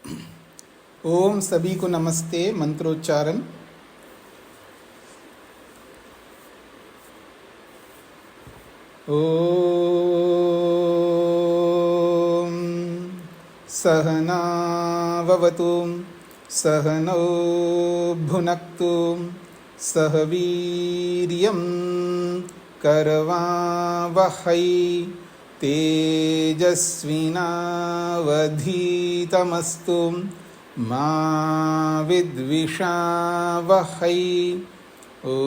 ओम सभी को नमस्ते। मंत्रोच्चारण। ओम सहना ववतु सहनौ भुनक्तु सह वीर्यं करवावहै तेजस्विनावधीतमस्तु मा विद्विषावहै। ओम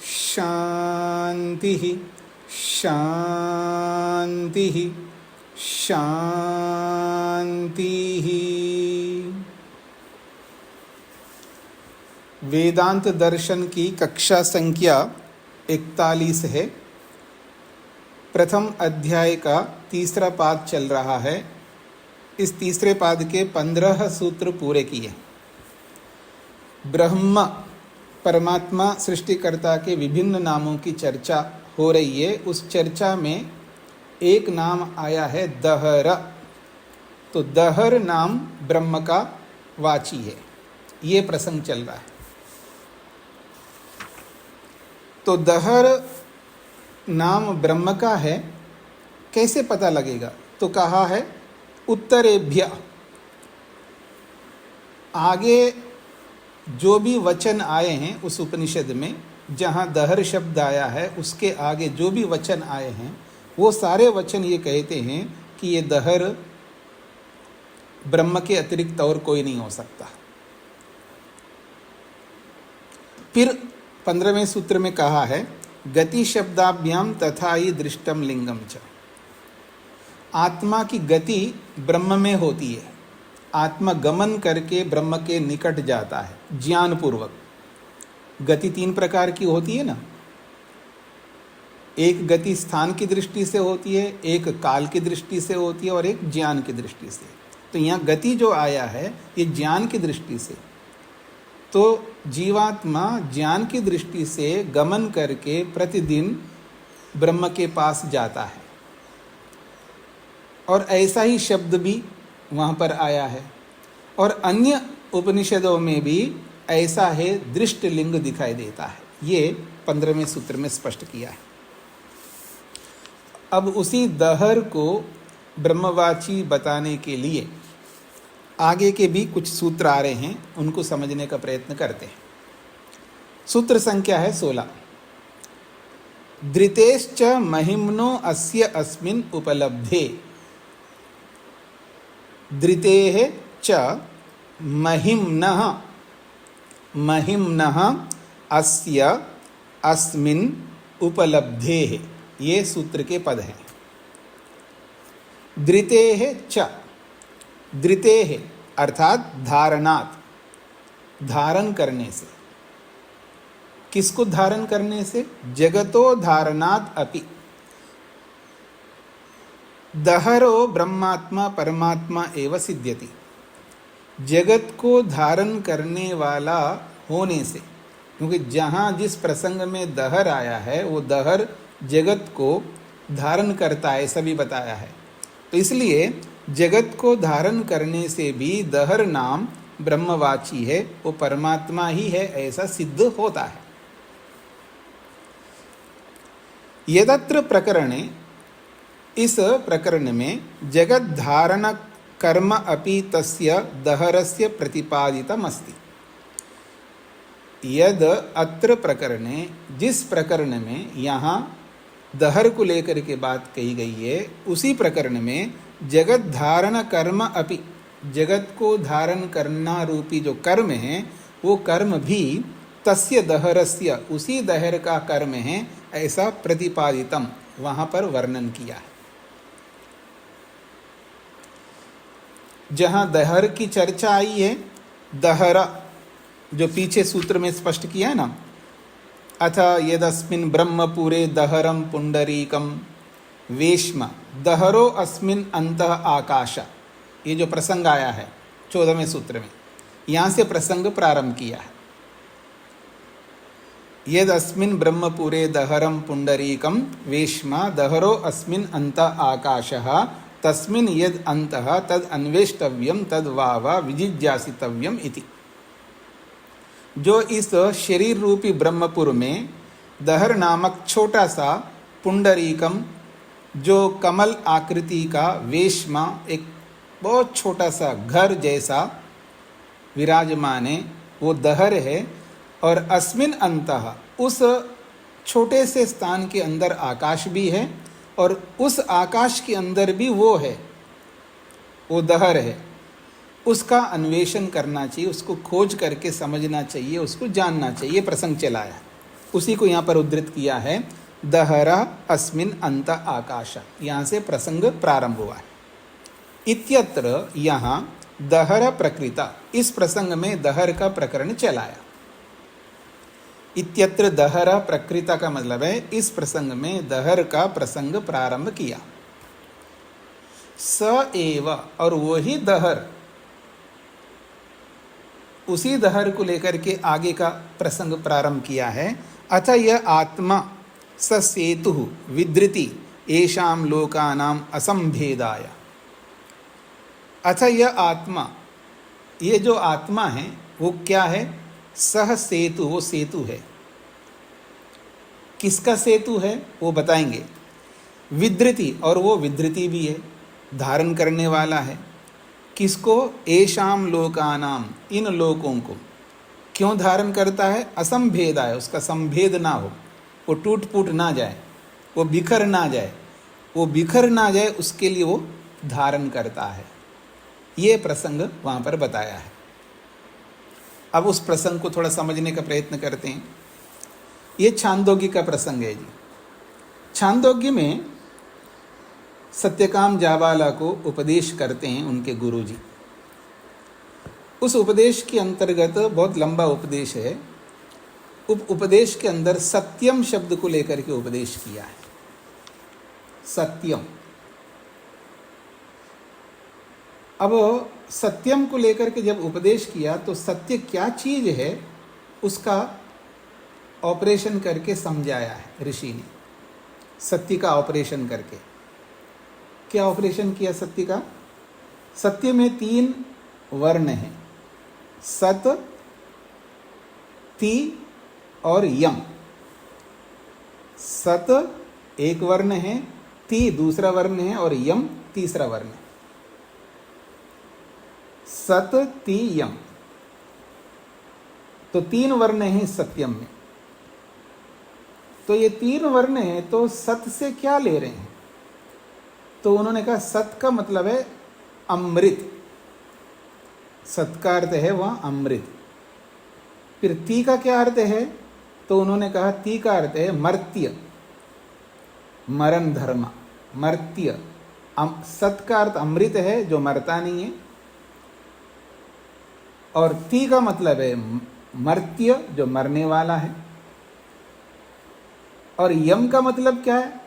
शांति शांति शांति। वेदांत दर्शन की कक्षा संख्या 41 है। प्रथम अध्याय का तीसरा पाद चल रहा है। इस तीसरे पाद के 15 सूत्र पूरे किए। ब्रह्म परमात्मा सृष्टिकर्ता के विभिन्न नामों की चर्चा हो रही है। उस चर्चा में एक नाम आया है दहर। तो दहर नाम ब्रह्म का वाची है। ये प्रसंग चल रहा है। तो दहर नाम ब्रह्म का है, कैसे पता लगेगा? तो कहा है उत्तरेभ्य। आगे जो भी वचन आए हैं उस उपनिषद में, जहाँ दहर शब्द आया है उसके आगे जो भी वचन आए हैं वो सारे वचन ये कहते हैं कि ये दहर ब्रह्म के अतिरिक्त और कोई नहीं हो सकता। फिर 15वें सूत्र में कहा है गति शब्दाभ्याम तथा ही दृष्टम लिंगम च। आत्मा की गति ब्रह्म में होती है। आत्मा गमन करके ब्रह्म के निकट जाता है ज्ञान पूर्वक। गति 3 प्रकार की होती है ना। एक गति स्थान की दृष्टि से होती है, एक काल की दृष्टि से होती है और एक ज्ञान की दृष्टि से। तो यहाँ गति जो आया है ये ज्ञान की दृष्टि से। तो जीवात्मा ज्ञान की दृष्टि से गमन करके प्रतिदिन ब्रह्म के पास जाता है। और ऐसा ही शब्द भी वहाँ पर आया है। और अन्य उपनिषदों में भी ऐसा है दृष्ट लिंग दिखाई देता है। ये 15वें सूत्र में स्पष्ट किया है। अब उसी दहर को ब्रह्मवाची बताने के लिए आगे के भी कुछ सूत्र आ रहे हैं, उनको समझने का प्रयत्न करते हैं। सूत्र संख्या है 16। धृतेश्च महिम्नो अस्य अस्मिन् उपलब्धे। धृतेः च महिम्नः महिम्नः अस्य अस्मिन् उपलब्धेः। ये सूत्र के पद हैं। धृतेः च, धृतेः अर्थात धारणात्, धारण करने से। किसको धारण करने से? जगतो धारणात् अपि। दहरो ब्रह्मात्मा परमात्मा एव सिद्ध्यति। जगत को धारण करने वाला होने से, क्योंकि जहाँ जिस प्रसंग में दहर आया है वो दहर जगत को धारण करता है, ऐसा भी बताया है। तो इसलिए जगत को धारण करने से भी दहर नाम ब्रह्मवाची है, वो परमात्मा ही है, ऐसा सिद्ध होता है। यदत्र प्रकरणे, इस प्रकरण में जगत धारण कर्म अपि तस्य दहरस्य प्रतिपादितम अस्ति। यद अत्र प्रकरणे, जिस प्रकरण में यहाँ दहर को लेकर के बात कही गई है, उसी प्रकरण में जगत धारण कर्म अपि, जगत को धारण करना रूपी जो कर्म है वो कर्म भी तस्य दहरस्य, उसी दहर का कर्म है, ऐसा प्रतिपादितम वहाँ पर वर्णन किया है। जहाँ दहर की चर्चा आई है, दहर जो पीछे सूत्र में स्पष्ट किया है ना, अथ यदस्मिन् ब्रह्मपुरे दहरम पुंडरीकम वेश्म दहरो अस्मिन् अंतः आकाश। ये जो प्रसंग आया है 14वें सूत्र में, यहाँ से प्रसंग प्रारंभ किया है। यदस्मिन् ब्रह्मपुरे दहरम पुंडरीकम वेश्म दहरो अस्मिन् अंतः आकाशः तस्मिन् यद अंतः तद अन्वेष्टव्यम तद वावा विजिज्ञासितव्यम इति। जो इस शरीर रूपी ब्रह्मपुर में दहर नामक छोटा सा पुंडरीकम, जो कमल आकृति का वेश्मा, एक बहुत छोटा सा घर जैसा विराजमान है, वो दहर है। और अस्मिन अंतः, उस छोटे से स्थान के अंदर आकाश भी है, और उस आकाश के अंदर भी वो है, वो दहर है। उसका अन्वेषण करना चाहिए, उसको खोज करके समझना चाहिए, उसको जानना चाहिए। प्रसंग चलाया, उसी को यहाँ पर उद्धृत किया है, दहरा अस्मिन अंत आकाश। यहाँ से प्रसंग प्रारंभ हुआ है। इत्यत्र, यहाँ दहर प्रकृता, इस प्रसंग में दहर का प्रकरण चलाया। इत्यत्र दहर प्रकृता का मतलब है इस प्रसंग में दहर का प्रसंग प्रारंभ किया। स एव, और वही दहर, उसी दहर को लेकर के आगे का प्रसंग प्रारंभ किया है। अथ यह आत्मा स सेतु विद्रति येषां लोकानां असंभेदाय। अथ यह आत्मा, ये जो आत्मा है वो क्या है? सह सेतु, वो सेतु है। किसका सेतु है वो बताएंगे। विद्रति, और वो विद्रति भी है, धारण करने वाला है। किसको? येषां लोकानाम, इन लोकों को। क्यों धारण करता है? असंभेदाय, उसका संभेद ना हो, वो टूट फूट ना जाए, वो बिखर ना जाए, वो बिखर ना जाए, उसके लिए वो धारण करता है। ये प्रसंग वहाँ पर बताया है। अब उस प्रसंग को थोड़ा समझने का प्रयत्न करते हैं। ये छांदोग्य का प्रसंग है जी। छांदोग्य में सत्यकाम जाबाला को उपदेश करते हैं उनके गुरुजी। उस उपदेश के अंतर्गत, बहुत लंबा उपदेश है, उपदेश के अंदर सत्यम शब्द को लेकर के उपदेश किया है। सत्यम, अब सत्यम को लेकर के जब उपदेश किया तो सत्य क्या चीज है उसका ऑपरेशन करके समझाया है ऋषि ने। सत्य का ऑपरेशन करके क्या ऑपरेशन किया सत्य का? सत्य में 3 वर्ण हैं, सत, ति और यम। सत एक वर्ण है, ति दूसरा वर्ण है, और यम तीसरा वर्ण है। सत, ति, यम, तो 3 वर्ण हैं सत्यम में। तो ये 3 वर्ण हैं, तो सत से क्या ले रहे हैं? तो उन्होंने कहा सत का मतलब है अमृत। सत का अर्थ है वह अमृत। फिर ती का क्या अर्थ है? तो उन्होंने कहा ती का अर्थ है मर्त्य, मरण धर्म, मर्त्य। सत का अर्थ अमृत है जो मरता नहीं है, और ती का मतलब है मर्त्य जो मरने वाला है। और यम का मतलब क्या है?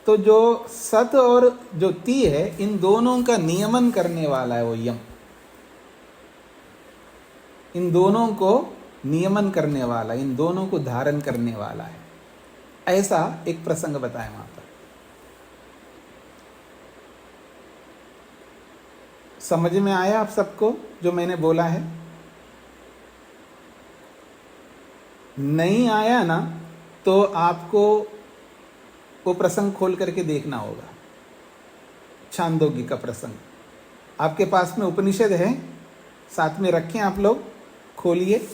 तो जो सत और जो ती है, इन दोनों का नियमन करने वाला है वो यम। इन दोनों को नियमन करने वाला, इन दोनों को धारण करने वाला है। ऐसा एक प्रसंग बताया वहां पर। समझ में आया आप सबको जो मैंने बोला है? नहीं आया ना, तो आपको वो प्रसंग खोल करके देखना होगा। छांदोग्य का प्रसंग आपके पास में उपनिषद है, साथ में रखें आप लोग, खोलिए।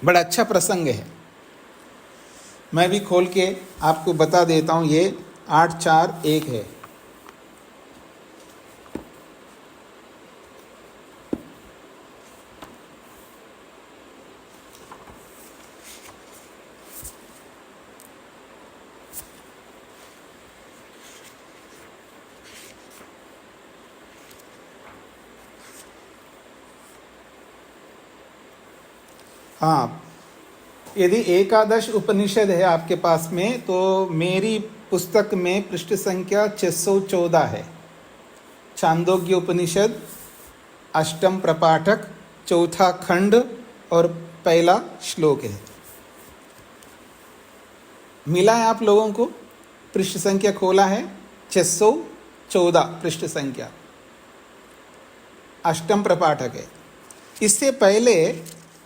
बड़ा अच्छा प्रसंग है। मैं भी खोल के आपको बता देता हूं। ये 841 है। हाँ, यदि एकादश उपनिषद है आपके पास में, तो मेरी पुस्तक में पृष्ठ संख्या 614 है। छांदोग्य उपनिषद, अष्टम प्रपाठक, चौथा खंड और पहला श्लोक है। मिला है आप लोगों को? पृष्ठ संख्या खोला है 614 पृष्ठ संख्या, अष्टम प्रपाठक है। इससे पहले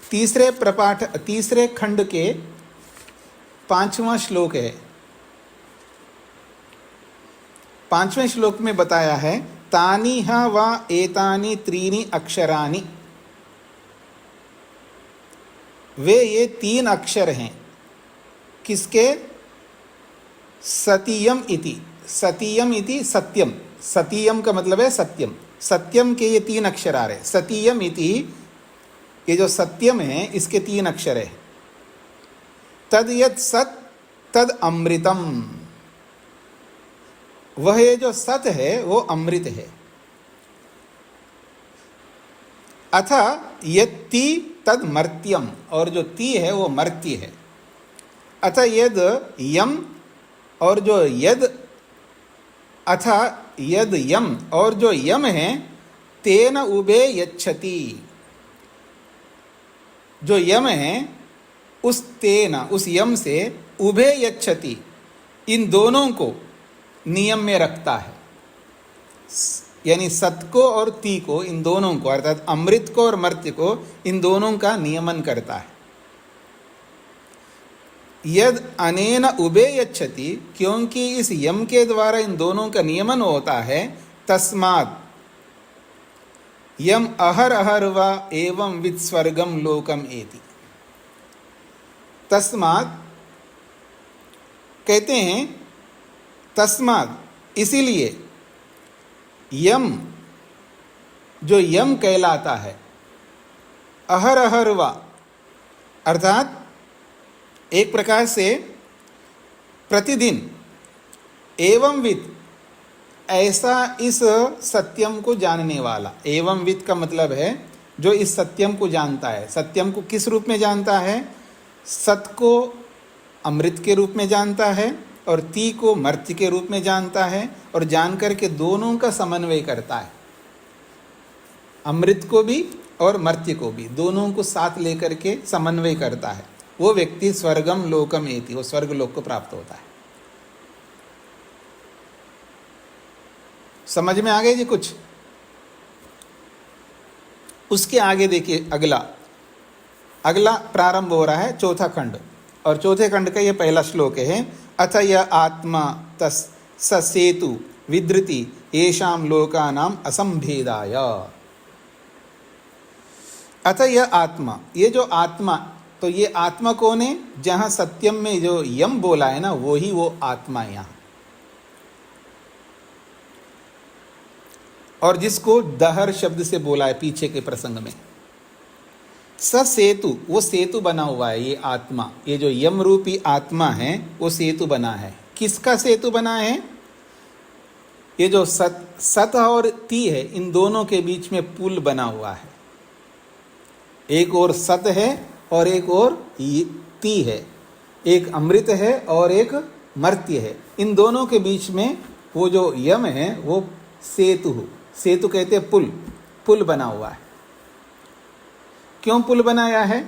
तीसरे खंड के 5वां श्लोक है। 5वें श्लोक में बताया है तानि ह वा एतानि त्रीणि अक्षराणि, वे ये 3 अक्षर हैं किसके? सतीयम इति। सतीयम इति सत्यम, सतीयम का मतलब है सत्यम, सत्यम के ये 3 अक्षर आ रहे। सतीयम इति, ये जो सत्यम है इसके 3 अक्षर है। तद यत् सत तद अमृतम, वह ये जो सत है वो अमृत है। अथ यत्ति तद मर्त्यम, और जो ती है वो मर्त्य है। अथ यद यम, और जो यद, अथ यद यम, और जो यम है तेन उबे यच्छति, जो यम है उस तेन, उस यम से उभे यच्छति, इन दोनों को नियम में रखता है। यानी सत को और ती को, इन दोनों को, अर्थात अमृत को और मर्त्य को, इन दोनों का नियमन करता है। यद अनेन उबे यच्छति, क्योंकि इस यम के द्वारा इन दोनों का नियमन होता है। तस्मात् यम अहर अहर वा एवं विद स्वर्गम लोकम एति। तस्मात् कहते हैं, तस्मात् इसीलिए, यम जो यम कहलाता है, अहर अहर वा, अर्थात एक प्रकार से प्रतिदिन, एवं विद, ऐसा इस सत्यम को जानने वाला। एवं विद का मतलब है जो इस सत्यम को जानता है। सत्यम को किस रूप में जानता है? सत को अमृत के रूप में जानता है और ती को मर्त्य के रूप में जानता है, और जानकर के दोनों का समन्वय करता है। अमृत को भी और मर्त्य को भी, दोनों को साथ लेकर के समन्वय करता है। वो व्यक्ति स्वर्गम लोकम एति, वो स्वर्ग लोक को प्राप्त होता है। समझ में आ गए जी कुछ? उसके आगे देखिए, अगला प्रारंभ हो रहा है चौथा खंड, और चौथे खंड का ये पहला श्लोक है। अथ य आत्मा तस् ससेतु विद्रति येषां लोकानाम असंभेदाय। अथ यह आत्मा, ये जो आत्मा, तो ये आत्मा कौन है? जहां सत्यम में जो यम बोला है ना, वो ही वो आत्मा है यहां। और जिसको दहर शब्द से बोला है पीछे के प्रसंग में। स सेतु, वो सेतु बना हुआ है। ये आत्मा, ये जो यम रूपी आत्मा है, वो सेतु बना है। किसका सेतु बना है? ये जो सत और ती है, इन दोनों के बीच में पुल बना हुआ है। एक और सत है और एक और ती है, एक अमृत है और एक मर्त्य है। इन दोनों के बीच में वो जो यम है वो सेतु कहते हैं पुल बना हुआ है। क्यों पुल बनाया है?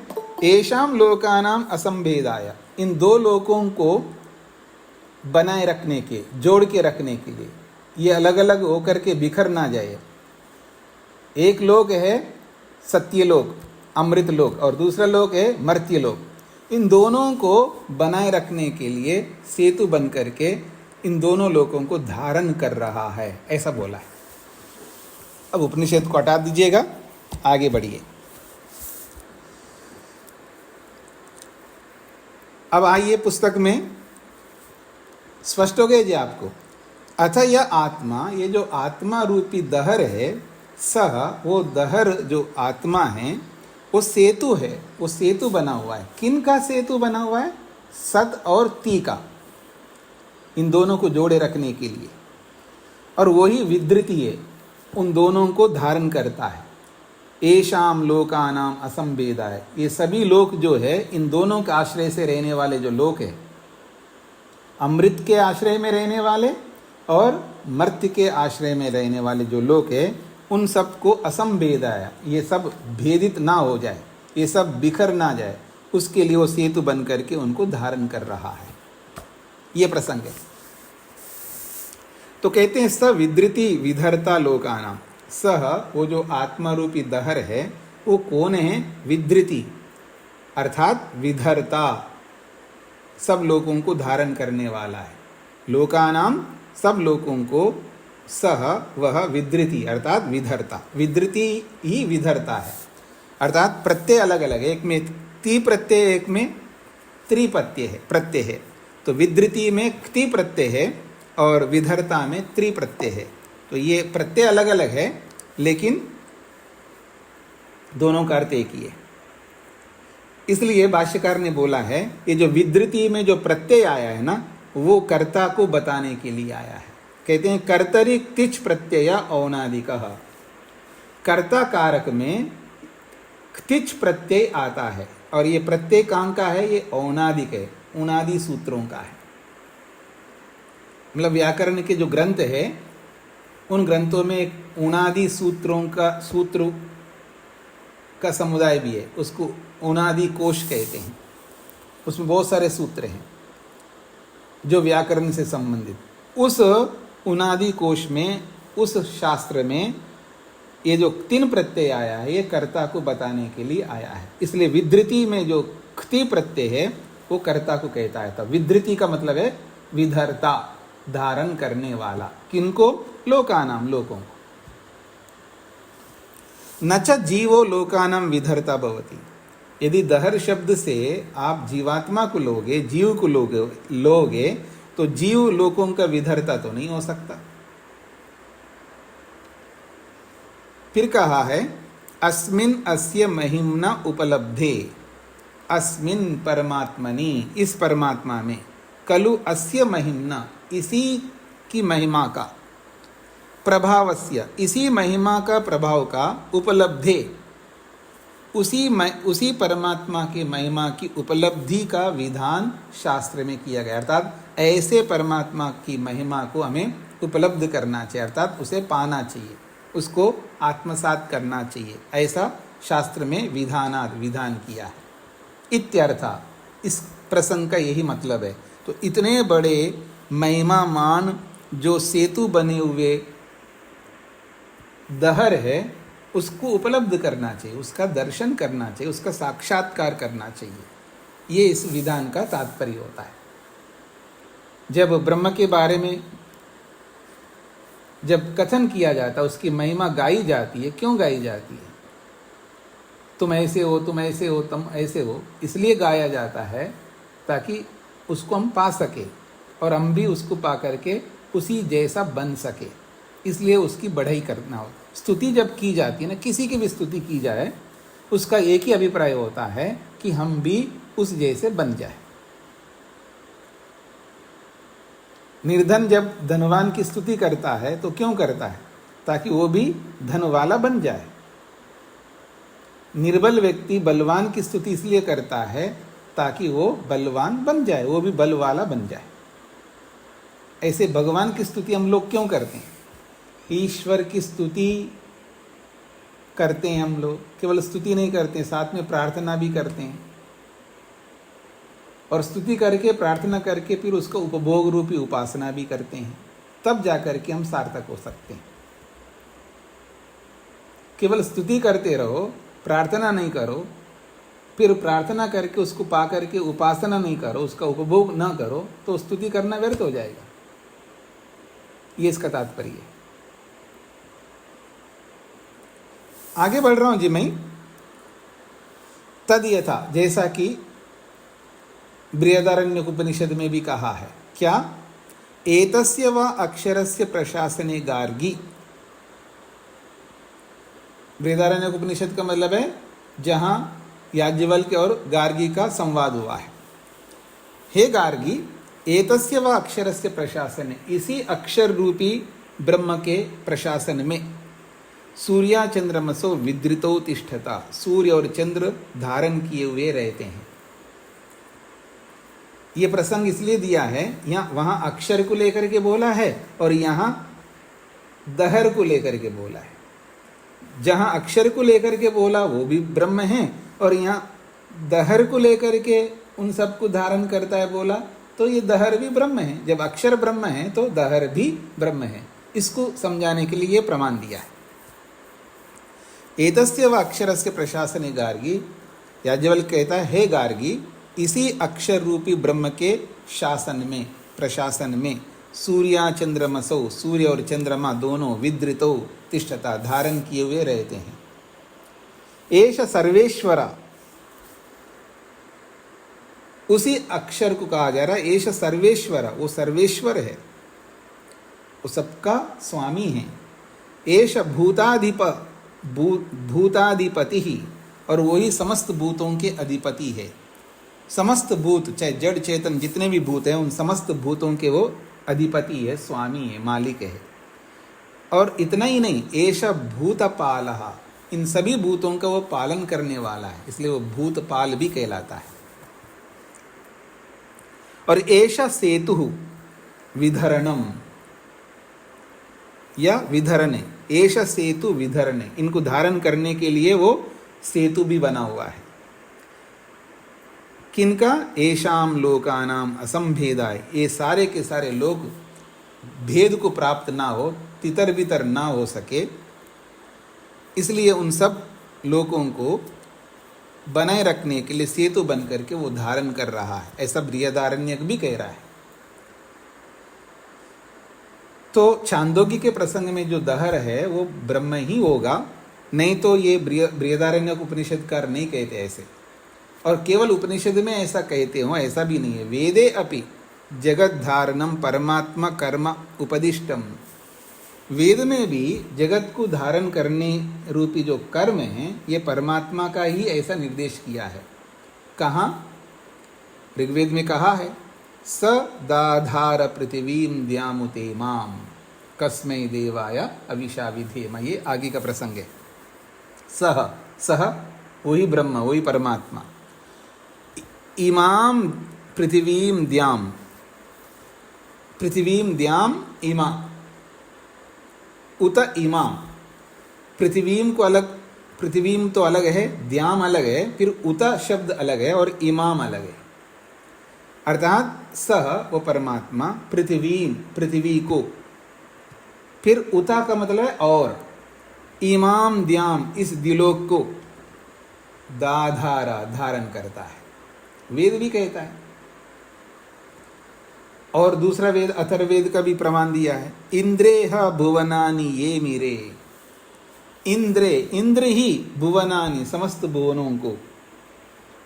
येषां लोकानाम असंभेदाय, इन दो लोकों को बनाए रखने के, जोड़ के रखने के लिए, ये अलग अलग होकर के बिखर ना जाए। एक लोक है सत्यलोक, अमृत लोक, और दूसरा लोक है मर्त्य लोक। इन दोनों को बनाए रखने के लिए सेतु बन करके इन दोनों लोकों को धारण कर रहा है, ऐसा बोला है। अब उपनिषद को हटा दीजिएगा, आगे बढ़िए। अब आइए पुस्तक में, स्पष्ट हो गए जी आपको। अथ यह आत्मा, ये जो आत्मा रूपी दहर है, सह, वो दहर जो आत्मा है वो सेतु है। वो सेतु बना हुआ है। किन का सेतु बना हुआ है? सत और ती का, इन दोनों को जोड़े रखने के लिए। और वही विद्रति है, उन दोनों को धारण करता है। येषां लोकानाम असंभेदाय, ये सभी लोक जो है, इन दोनों के आश्रय से रहने वाले जो लोक है, अमृत के आश्रय में रहने वाले और मर्त्य के आश्रय में रहने वाले जो लोक है, उन सब को असंभेदाय, ये सब भेदित ना हो जाए, ये सब बिखर ना जाए, उसके लिए वो सेतु बन करके उनको धारण कर रहा है। ये प्रसंग है। तो कहते हैं स विद्रिति विधर्ता लोकानाम, सह वो जो आत्मा रूपी दहर है वो कौन है? विद्रिति अर्थात विधर्ता, सब लोगों को धारण करने वाला है। लोकानाम सब लोगों को, सह वह विद्रिति अर्थात विधर्ता, विद्रिति ही विधर्ता है अर्थात प्रत्यय अलग अलग, एक में ति प्रत्यय एक में त्रि प्रत्यय है। तो विद्रिति में क्ति प्रत्यय है और विधर्ता में त्रि प्रत्यय है। तो ये प्रत्यय अलग अलग है लेकिन दोनों का अर्थ एक ही है। इसलिए भाष्यकार ने बोला है ये जो विद्रिति में जो प्रत्यय आया है ना, वो कर्ता को बताने के लिए आया है। कहते हैं कर्तरि तिच प्रत्यय औनादिकः, कर्ता कारक में तिच प्रत्यय आता है और ये प्रत्यय कहाँ का है? ये औनादिक है, उनादि सूत्रों का है। मतलब व्याकरण के जो ग्रंथ है उन ग्रंथों में एक उनादि सूत्र का समुदाय भी है, उसको उनादि कोश कहते हैं। उसमें बहुत सारे सूत्र हैं जो व्याकरण से संबंधित। उस उनादि कोश में, उस शास्त्र में ये जो 3 प्रत्यय आया है ये कर्ता को बताने के लिए आया है। इसलिए विधृति में जो क्ति प्रत्यय है वो कर्ता को कहता है। तब विधृति का मतलब है विधर्ता, धारण करने वाला। किनको? लोकानाम, लोगों को। न च जीवो लोकानाम विधर्ता भवति, यदि दहर शब्द से आप जीवात्मा को लोगे, जीव को लोगे तो जीव लोगों का विधर्ता तो नहीं हो सकता। फिर कहा है अस्मिन् अस्य महिम्ना उपलब्धे, अस्मिन् परमात्मनि, इस परमात्मा में, खलु अस्य महिम्ना, इसी की महिमा का, प्रभावस्य, इसी महिमा का प्रभाव का, उपलब्धे, उसी परमात्मा की महिमा की उपलब्धि का विधान शास्त्र में किया गया। अर्थात ऐसे परमात्मा की महिमा को हमें उपलब्ध करना चाहिए, अर्थात उसे पाना चाहिए, उसको आत्मसात करना चाहिए, ऐसा शास्त्र में विधान किया है। इत्यर्था, इस प्रसंग का यही मतलब है। तो इतने बड़े महिमामान जो सेतु बने हुए दहर है उसको उपलब्ध करना चाहिए, उसका दर्शन करना चाहिए, उसका साक्षात्कार करना चाहिए। ये इस विधान का तात्पर्य होता है। जब ब्रह्म के बारे में जब कथन किया जाता है, उसकी महिमा गाई जाती है। क्यों गाई जाती है? तुम ऐसे हो, तुम ऐसे हो, तुम ऐसे हो, इसलिए गाया जाता है ताकि उसको हम पा सके और हम भी उसको पा करके उसी जैसा बन सके, इसलिए उसकी बढ़ाई करना हो। स्तुति जब की जाती है ना, किसी की भी स्तुति की जाए, उसका एक ही अभिप्राय होता है कि हम भी उस जैसे बन जाए। निर्धन जब धनवान की स्तुति करता है तो क्यों करता है? ताकि वो भी धन वाला बन जाए। निर्बल व्यक्ति बलवान की स्तुति इसलिए करता है ताकि वो बलवान बन जाए, वो भी बल वाला बन जाए। ऐसे भगवान की स्तुति हम लोग क्यों करते हैं? ईश्वर की स्तुति करते हैं हम लोग, केवल स्तुति नहीं करते हैं, साथ में प्रार्थना भी करते हैं। और स्तुति करके, प्रार्थना करके फिर उसका उपभोग रूपी उपासना भी करते हैं, तब जाकर के हम सार्थक हो सकते हैं। केवल स्तुति करते रहो, प्रार्थना नहीं करो, फिर प्रार्थना करके उसको पा करके उपासना नहीं करो, उसका उपभोग ना करो, तो स्तुति करना व्यर्थ हो जाएगा। ये इसका तात्पर्य है। आगे बढ़ रहा हूं जी मैं। तद यथा, जैसा कि बृहदारण्यक उपनिषद में भी कहा है। क्या? एतस्य व अक्षरस्य प्रशासने गार्गी। बृहदारण्यक उपनिषद का मतलब है जहां याज्ञवल्क्य और गार्गी का संवाद हुआ है। हे गार्गी, एतस्य व अक्षरस्य प्रशासने, इसी अक्षर रूपी ब्रह्म के प्रशासन में, सूर्या चंद्रमसो विद्रितो तिष्ठता, सूर्य और चंद्र धारण किए हुए रहते हैं। ये प्रसंग इसलिए दिया है, यहाँ वहां अक्षर को लेकर के बोला है और यहाँ दहर को लेकर के बोला है। जहां अक्षर को लेकर के बोला वो भी ब्रह्म है, और यहाँ दहर को लेकर के उन सबको धारण करता है बोला, तो ये दहर भी ब्रह्म है। जब अक्षर ब्रह्म है तो दहर भी ब्रह्म है। इसको समझाने के लिए ये प्रमाण दिया है। एतस्य व अक्षरस्य प्रशासने गार्गी, याज्ञवल्क्य कहता है, हे गार्गी, इसी अक्षर रूपी ब्रह्म के शासन में, प्रशासन में, सूर्या चंद्रमसो, सूर्य और चंद्रमा दोनों विद्रितो तिष्ठता, धारण किए हुए रहते हैं। एष सर्वेश्वरा, उसी अक्षर को कहा जा रहा है एष सर्वेश्वरा, वो सर्वेश्वर है, वो सबका स्वामी है। एष भूताधिपति ही, और वही समस्त भूतों के अधिपति है। समस्त भूत, चाहे जड़ चेतन जितने भी भूत हैं, उन समस्त भूतों के वो अधिपति है, स्वामी है, मालिक है। और इतना ही नहीं, एष भूतपालः, इन सभी भूतों का वो पालन करने वाला है, इसलिए वो भूतपाल भी कहलाता है। और एष सेतु विधरणम, या विधरणे, एष सेतु विधरणे, इनको धारण करने के लिए वो सेतु भी बना हुआ है। किनका? एषाम लोकानाम असंभेदाय, ये सारे के सारे लोग भेद को प्राप्त ना हो, तितर बितर ना हो सके, इसलिए उन सब लोगों को बनाए रखने के लिए सेतु बन करके वो धारण कर रहा है। ऐसा बृहदारण्यक भी कह रहा है। तो छांदोग्य के प्रसंग में जो दहर है वो ब्रह्म ही होगा, नहीं तो ये बृहदारण्यक उपनिषदकार नहीं कहते ऐसे। और केवल उपनिषद में ऐसा कहते हो ऐसा भी नहीं है। वेदे अपि जगत धारणम परमात्मा कर्म उपदिष्टम, वेद में भी जगत को धारण करने रूपी जो कर्म है ये परमात्मा का ही ऐसा निर्देश किया है। कहाँ? ऋग्वेद में कहा है, स दाधार पृथिवीम द्यामुते माम कस्मै देवाय अविशा विधेम, ये आगे का प्रसंग है। सह, सह वही ब्रह्म, वही परमात्मा, इमाम पृथिवीम द्याम, पृथिवीम द्याम इमा, उत इमा, पृथ्वीम को अलग, पृथ्वीम तो अलग है, द्याम अलग है, फिर उत शब्द अलग है और इमाम अलग है। अर्थात सह वो परमात्मा, पृथ्वीम पृथ्वी को, फिर उता का मतलब है और, इमाम द्याम इस दिलोक को दाधारा धारण करता है। वेद भी कहता है। और दूसरा वेद अथर्ववेद का भी प्रमाण दिया है, इंद्रेह भुवनानि ये मीरे, इंद्रे, इंद्र ही भुवनानि समस्त भुवनों को,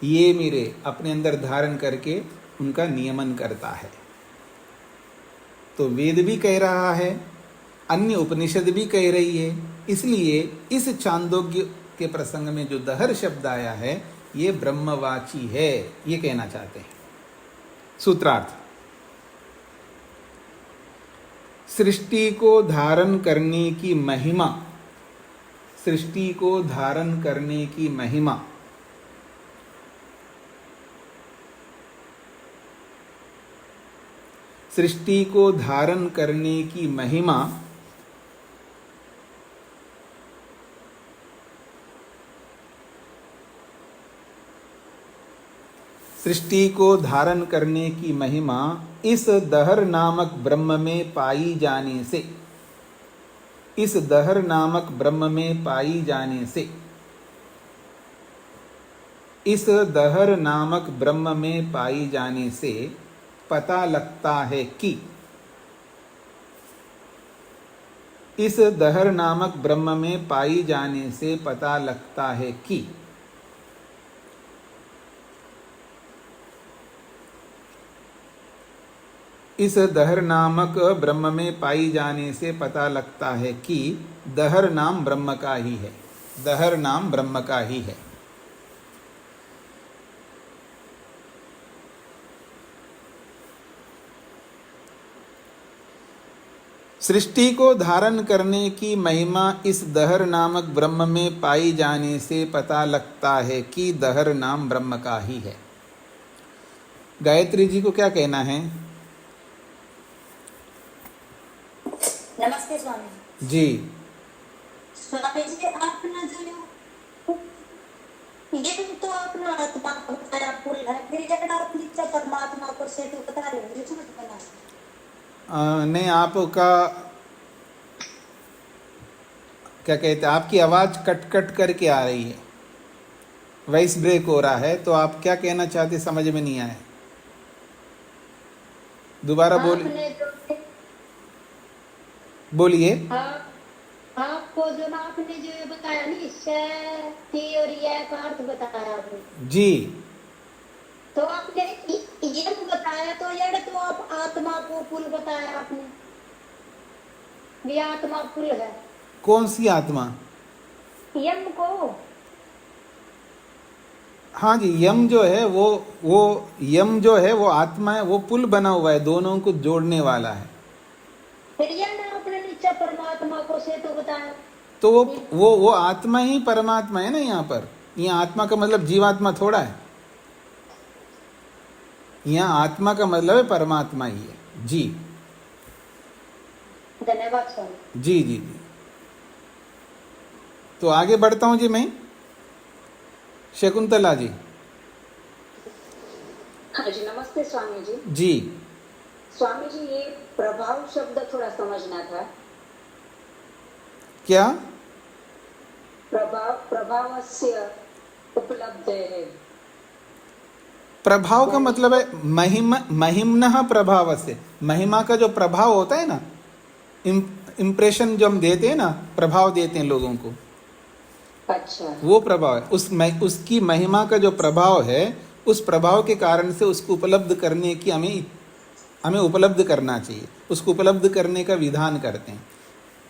ये मीरे अपने अंदर धारण करके उनका नियमन करता है। तो वेद भी कह रहा है, अन्य उपनिषद भी कह रही है। इसलिए इस छांदोग्य के प्रसंग में जो दहर शब्द आया है ये ब्रह्मवाची है, ये कहना चाहते हैं। सूत्रार्थ, सृष्टि को धारण करने की महिमा, सृष्टि को धारण करने की महिमा, सृष्टि को धारण करने की महिमा सृष्टि को धारण करने की महिमा इस दहर नामक ब्रह्म में पाई जाने से, इस दहर नामक ब्रह्म में पाई जाने से, इस दहर नामक ब्रह्म में पाई जाने से पता लगता है कि, इस दहर नामक ब्रह्म में पाई जाने से पता लगता है कि, इस दहर नामक ब्रह्म में पाई जाने से पता लगता है कि दहर नाम ब्रह्म का ही है, दहर नाम ब्रह्म का ही है। सृष्टि को धारण करने की महिमा इस दहर नामक ब्रह्म में पाई जाने से पता लगता है कि दहर नाम ब्रह्म का ही है। गायत्री जी को क्या कहना है? नमस्ते स्वामी जी। स्वामी जी, आपने जो ये तो अपना आत्मा को बताया पुल है, फिर जगत आप नीचे परमात्मा को से तो बता रहे हो, ये समझ बना। नहीं, आपका क्या कहते हैं, आपकी आवाज़ कट कट करके आ रही है, वॉइस ब्रेक हो रहा है, तो आप क्या कहना चाहते समझ में नहीं आया, दोबारा बोलिए। आपने जो बोलिए। आप आपको जो ना आपने जो ये बताया नहीं, से ती और ये का अर्थ बताया आपने, जी, तो आपने ये बताया, तो ये तो आप आत्मा को पुल बताया आपने, ये आत्मा पुल है कौन सी आत्मा? यम को। हाँ जी, यम जो है वो यम जो है वो आत्मा है, वो पुल बना हुआ है, दोनों को जोड़ने वाला है। फिर ये ना आपने नीचे परमात्मा को से तो बताया, तो वो आत्मा ही परमात्मा है ना। यहाँ पर यहाँ आत्मा का मतलब जीवात्मा थोड़ा है, यहाँ आत्मा का मतलब है परमात्मा ही है। जी धन्यवाद स्वामी। जी जी जी। तो आगे बढ़ता हूँ जी मैं। शकुंतला जी। हाँ जी, नमस्ते स्वामी जी। जी स्वामी जी, ये प्रभाव शब्द थोड़ा समझना था। क्या? प्रभावस्य उपलब्ध है। प्रभाव का मतलब है महिम्नः प्रभाव से, महिमा का जो प्रभाव होता है ना, इम्प्रेशन जो हम देते हैं ना, प्रभाव देते हैं लोगों को, अच्छा, वो प्रभाव है। उसकी महिमा का जो प्रभाव है, उस प्रभाव के कारण से उसको उपलब्ध करने की हमें उपलब्ध करना चाहिए, उसको उपलब्ध करने का विधान करते हैं।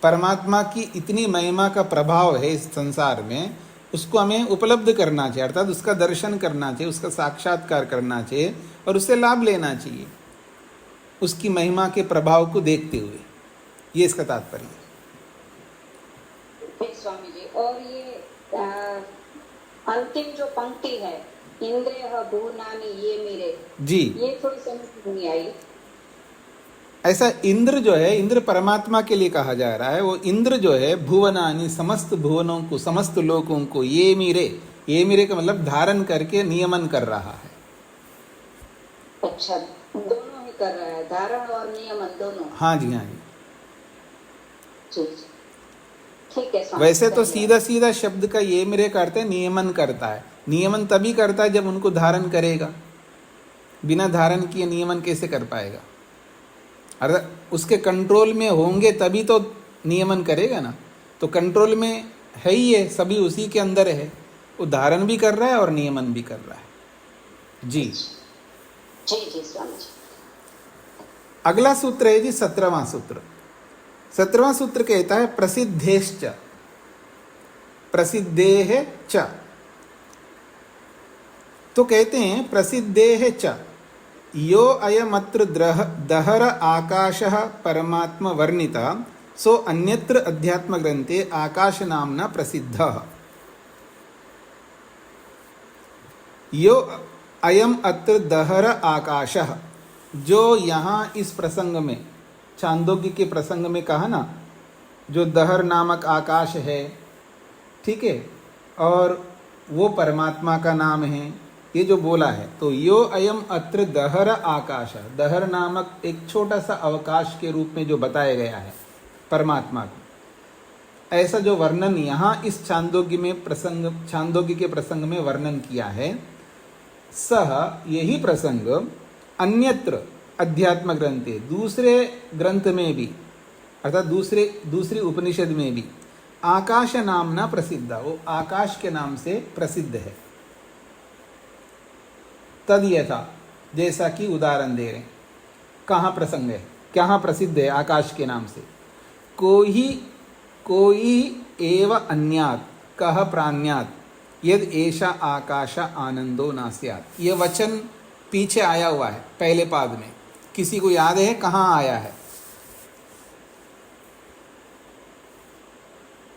परमात्मा की इतनी महिमा का प्रभाव है इस संसार में, उसको हमें उपलब्ध करना चाहिए, अर्थात उसका दर्शन करना चाहिए, उसका साक्षात्कार करना चाहिए और उससे लाभ लेना चाहिए, उसकी महिमा के प्रभाव को देखते हुए। ये इसका तात्पर्य है। ठीक स्वामी जी। और ये अंतिम जो पंक्ति है, इंद्रिय भुवनानि ये मेरे, जी, ये थोड़ी समझ नहीं आई। ऐसा इंद्र जो है, इंद्र परमात्मा के लिए कहा जा रहा है। वो इंद्र जो है भुवनानि, समस्त भुवनों को, समस्त लोगों को, ये मेरे का मतलब धारण करके नियमन कर रहा है। अच्छा, दोनों ही कर रहा है, धारण और नियमन दोनों। हाँ जी, हाँ जी। ठीक है स्वामी। वैसे तो सीधा सीधा शब्द का ये मेरे का अर्थ है नियमन करता है। नियमन तभी करता है जब उनको धारण करेगा, बिना धारण किए नियमन कैसे कर पाएगा? अरे उसके कंट्रोल में होंगे तभी तो नियमन करेगा ना। तो कंट्रोल में है ही है, सभी उसी के अंदर है, वो धारण भी कर रहा है और नियमन भी कर रहा है। जी जी जी स्वामी जी। अगला सूत्र है जी 17वां सूत्र। 17वां सूत्र कहता है प्रसिद्धेश्च, प्रसिद्धेह च। तो कहते हैं प्रसिद्धेह च यो अयमत्र दहर आकाशः परमात्म वर्णिता सो अन्यत्र अध्यात्म ग्रंथे आकाश नामना प्रसिद्धः। यो अयम अत्र दहर आकाशः, जो यहाँ इस प्रसंग में, छांदोग्य के प्रसंग में कहा ना, जो दहर नामक आकाश है, ठीक है, और वो परमात्मा का नाम है, ये जो बोला है। तो यो अयम अत्र दहर आकाश, दहर नामक एक छोटा सा अवकाश के रूप में जो बताया गया है परमात्मा को, ऐसा जो वर्णन यहाँ इस छांदोग्य के प्रसंग में वर्णन किया है, सह यही प्रसंग अन्यत्र अध्यात्म ग्रंथे, दूसरे ग्रंथ में भी, अर्थात दूसरी उपनिषद में भी आकाश नामना प्रसिद्ध, वो आकाश के नाम से प्रसिद्ध है। तद यथा, जैसा कि उदाहरण दे रहे हैं, कहाँ प्रसंग है, कहाँ प्रसिद्ध है आकाश के नाम से? कोई एव अन्यात् कह प्राण्यात् यद एषा आकाश आनंदो न स्यात्। ये वचन पीछे आया हुआ है पहले पाद में, किसी को याद है कहाँ आया है?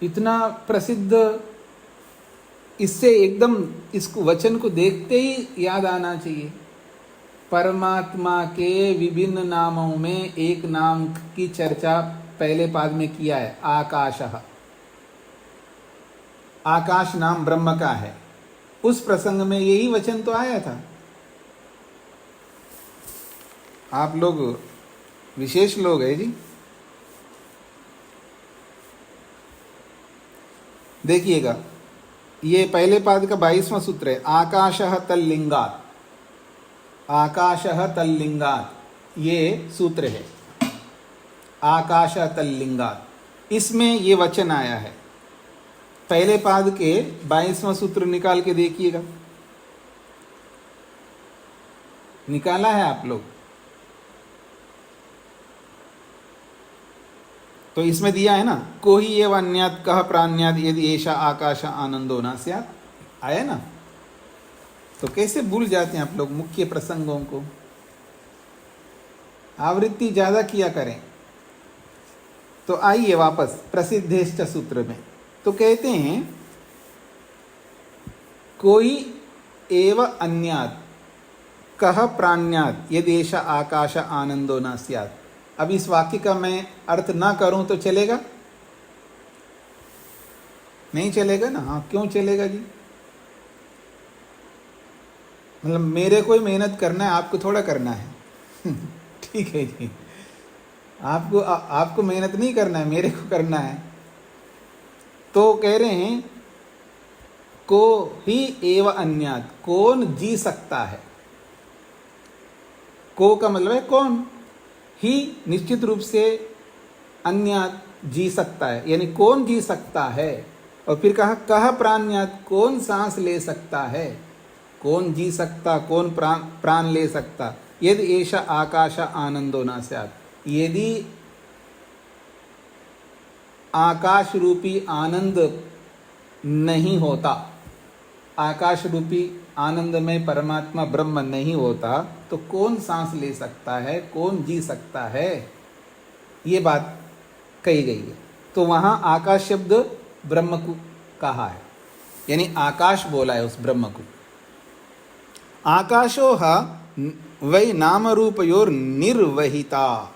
इतना प्रसिद्ध, इससे एकदम इसको वचन को देखते ही याद आना चाहिए। परमात्मा के विभिन्न नामों में एक नाम की चर्चा पहले पाद में किया है, आकाशः। आकाश नाम ब्रह्म का है, उस प्रसंग में यही वचन तो आया था। आप लोग विशेष लोग हैं जी। देखिएगा, ये पहले पाद का 22वां सूत्र है, आकाशः तल्लिंगात्। आकाशः तल्लिंगात्, ये सूत्र है, आकाशः तल्लिंगात्। इसमें ये वचन आया है। पहले पाद के 22वां सूत्र निकाल के देखिएगा, निकाला है आप लोग? तो इसमें दिया है ना, को ही एव अन्यात् कः प्राण्यात् यदि एषा आकाश आनंदो न स्यात्, आया ना। तो कैसे भूल जाते हैं आप लोग मुख्य प्रसंगों को? आवृत्ति ज्यादा किया करें। तो आइए वापस प्रसिद्धेश्च सूत्र में। तो कहते हैं कोई एव अन्यात् कः प्राण्यात् यदि एषा आकाश आनंदो न स्यात्। अब इस वाक्य का मैं अर्थ ना करूं तो चलेगा? नहीं चलेगा ना। हाँ, क्यों चलेगा जी? मतलब मेरे को ही मेहनत करना है, आपको थोड़ा करना है। ठीक है जी, आपको मेहनत नहीं करना है, मेरे को करना है। तो कह रहे हैं को ही एव अन्यात्, कौन जी सकता है। को का मतलब है कौन, ही निश्चित रूप से, अन्यात् जी सकता है, यानी कौन जी सकता है। और फिर कहा कह प्राण्यात्, कौन सांस ले सकता है, कौन जी सकता, कौन प्राण ले सकता। यदि एषा आकाश आनंदो न स्यात्, यदि आकाश रूपी आनंद नहीं होता, आकाश रूपी आनंद में परमात्मा ब्रह्म नहीं होता, तो कौन सांस ले सकता है, कौन जी सकता है, ये बात कही गई है। तो वहां आकाश शब्द ब्रह्म को कहा है, यानी आकाश बोला है उस ब्रह्म को। आकाशो वै नाम रूपयोर निर्वहिता,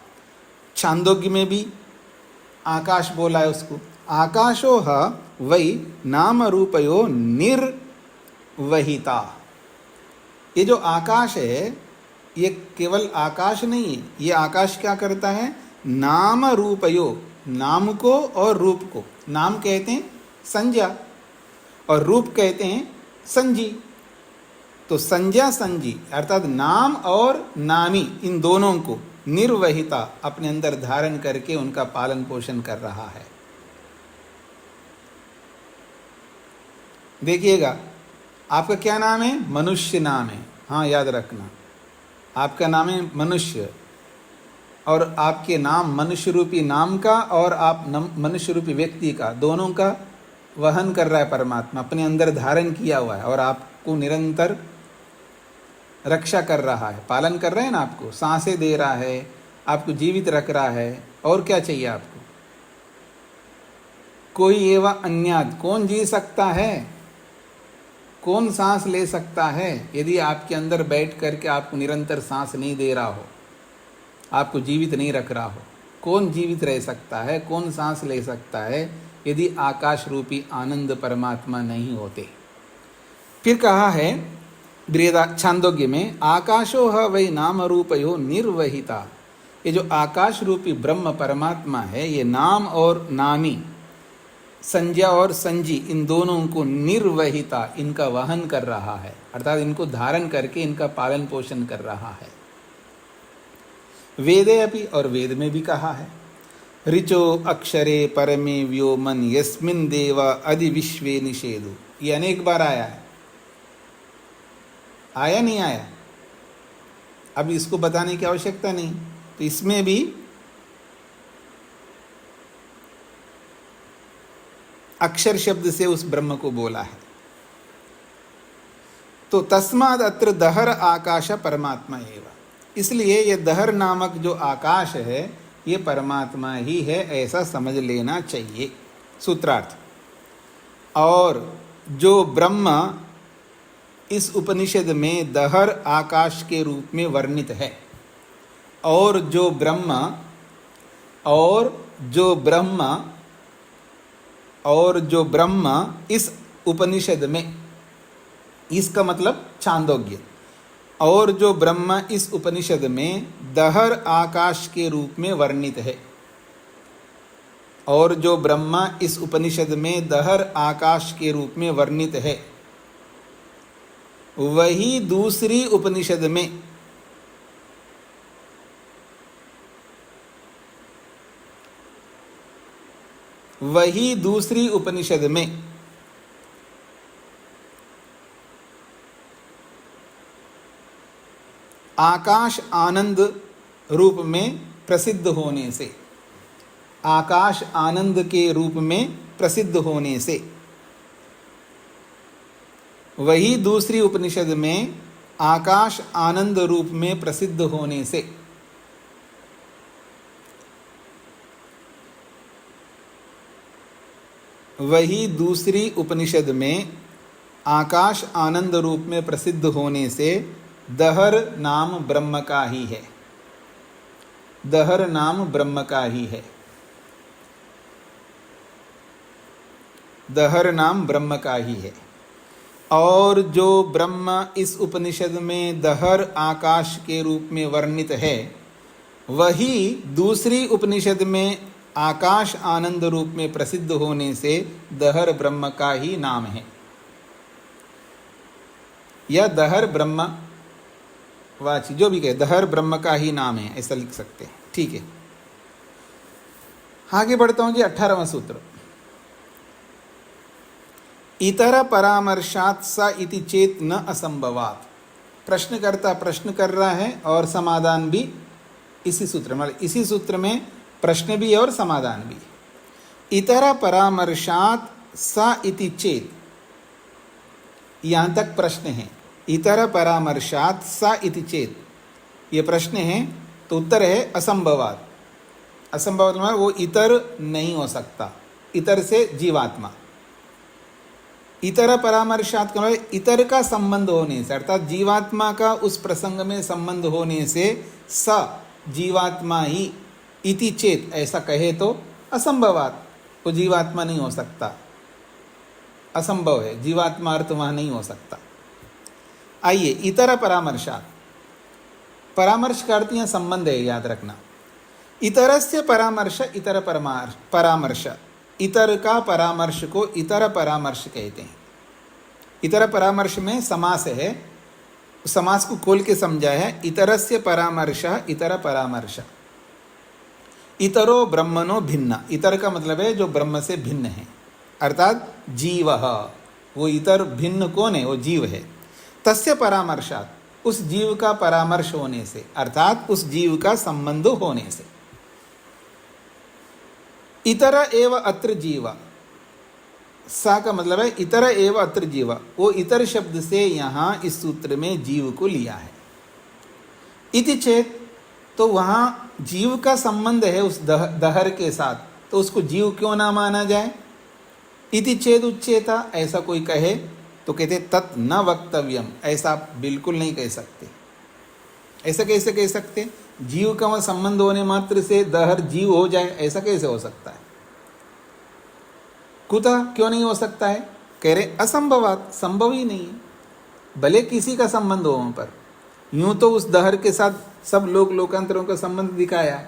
छांदोग्य में भी आकाश बोला है उसको। आकाशो वै नाम रूपयो निर्वहिता। ये जो आकाश है, ये केवल आकाश नहीं है, ये आकाश क्या करता है, नाम रूपयो, नाम को और रूप को, नाम कहते हैं संज्ञा और रूप कहते हैं संजी। तो संज्ञा संजी अर्थात नाम और नामी, इन दोनों को निर्वहिता अपने अंदर धारण करके उनका पालन पोषण कर रहा है। देखिएगा, आपका क्या नाम है? मनुष्य नाम है। हाँ, याद रखना, आपका नाम है मनुष्य, और आपके नाम मनुष्य रूपी नाम का और आप मनुष्य रूपी व्यक्ति का, दोनों का वहन कर रहा है परमात्मा, अपने अंदर धारण किया हुआ है और आपको निरंतर रक्षा कर रहा है, पालन कर रहे हैं ना, आपको सांसें दे रहा है, आपको जीवित रख रहा है। और क्या चाहिए आपको? कोई एवं अन्यात्, कौन जी सकता है, कौन सांस ले सकता है। यदि आपके अंदर बैठ करके आपको निरंतर सांस नहीं दे रहा हो, आपको जीवित नहीं रख रहा हो, कौन जीवित रह सकता है, कौन सांस ले सकता है, यदि आकाश रूपी आनंद परमात्मा नहीं होते। फिर कहा है बृहदा छांदोग्य में, आकाशो वै नाम रूपयो निर्वहिता। ये जो आकाश रूपी ब्रह्म परमात्मा है, ये नाम और नामी, संज्ञा और संजी, इन दोनों को निर्वहिता, इनका वहन कर रहा है, अर्थात इनको धारण करके इनका पालन पोषण कर रहा है। वेदे अपि, और वेद में भी कहा है, ऋचो अक्षरे परमे व्योमन यस्मिन् देव अधि विश्वे निषेधु। ये अनेक बार आया है, आया नहीं आया? अब इसको बताने की आवश्यकता नहीं। तो इसमें भी अक्षर शब्द से उस ब्रह्म को बोला है। तो तस्माद अत्र दहर आकाश परमात्मा एव, इसलिए ये दहर नामक जो आकाश है ये परमात्मा ही है, ऐसा समझ लेना चाहिए। सूत्रार्थ। और जो ब्रह्म इस उपनिषद में दहर आकाश के रूप में वर्णित है, और जो ब्रह्म इस उपनिषद में इसका मतलब छांदोग्य। और जो ब्रह्म इस उपनिषद में दहर आकाश के रूप में वर्णित है, और जो ब्रह्मा इस उपनिषद में दहर आकाश के रूप में वर्णित है, वही दूसरी उपनिषद में आकाश आनंद रूप में प्रसिद्ध होने से, आकाश आनंद के रूप में प्रसिद्ध होने से, वही दूसरी उपनिषद में आकाश आनंद रूप में प्रसिद्ध होने से वही दूसरी उपनिषद में आकाश आनंद रूप में प्रसिद्ध होने से दहर नाम ब्रह्म का ही है, दहर नाम ब्रह्म का ही है, दहर नाम ब्रह्म का ही है। और जो ब्रह्म इस उपनिषद में दहर आकाश के रूप में वर्णित है, वही दूसरी उपनिषद में आकाश आनंद रूप में प्रसिद्ध होने से दहर ब्रह्म का ही नाम है, या दहर ब्रह्म वाची, जो भी कहे, दहर ब्रह्म का ही नाम है, ऐसा लिख सकते हैं। ठीक है, आगे बढ़ता हूं जी। 18वां सूत्र, इतर परामर्शात् स इति चेत न असंभवात्। प्रश्नकर्ता प्रश्न कर रहा है और समाधान भी इसी सूत्र में, इसी सूत्र में प्रश्न भी और समाधान भी। इतर परामर्शात् स इति चेत, यहाँ तक प्रश्न है। इतर परामर्शात् स इति चेत, ये प्रश्न है, तो उत्तर है असंभवात्। असंभवात् मतलब वो इतर नहीं हो सकता, इतर से जीवात्मा। इतर परामर्शात् का मतलब इतर का संबंध होने से, अर्थात जीवात्मा का उस प्रसंग में संबंध होने से स जीवात्मा ही, इति चेत ऐसा कहे तो असंभवात्, वो जीवात्मा नहीं हो सकता, असंभव है, जीवात्मा अर्थ वहाँ नहीं हो सकता। आइए, इतर परामर्शात्, परामर्श का अर्थ यहाँ संबंध है, याद रखना। इतरस्य परामर्श इतर परामर्श, इतर का परामर्श को इतर परामर्श कहते हैं। इतर परामर्श में समास है, समास को खोल के समझा है। इतरस्य परामर्श इतर परामर्श, इतरो ब्रह्मणो भिन्न। इतर का मतलब है जो ब्रह्म से भिन्न है, अर्थात जीव। वो इतर भिन्न कौन है? वो जीव है। तस्य परामर्शात्, उस जीव का परामर्श होने से, अर्थात उस जीव का संबंध होने से। इतर एव अत्र जीव, सा का मतलब है इतर एव अत्र जीव, वो इतर शब्द से यहाँ इस सूत्र में जीव को लिया है। इति चेत, तो वहाँ जीव का संबंध है उस दहर के साथ, तो उसको जीव क्यों ना माना जाए? इति चेद उच्चेता, ऐसा कोई कहे तो कहते तत् न वक्तव्यम, ऐसा बिल्कुल नहीं कह सकते। ऐसा कैसे कह सकते? जीव का संबंध होने मात्र से दहर जीव हो जाए, ऐसा कैसे हो सकता है? कुतः, क्यों नहीं हो सकता है? कह रहे असंभवात, संभव ही नहीं है। भले किसी का संबंध हो वहाँ पर, यूं तो उस दहर के साथ सब लोकांतरों का संबंध दिखाया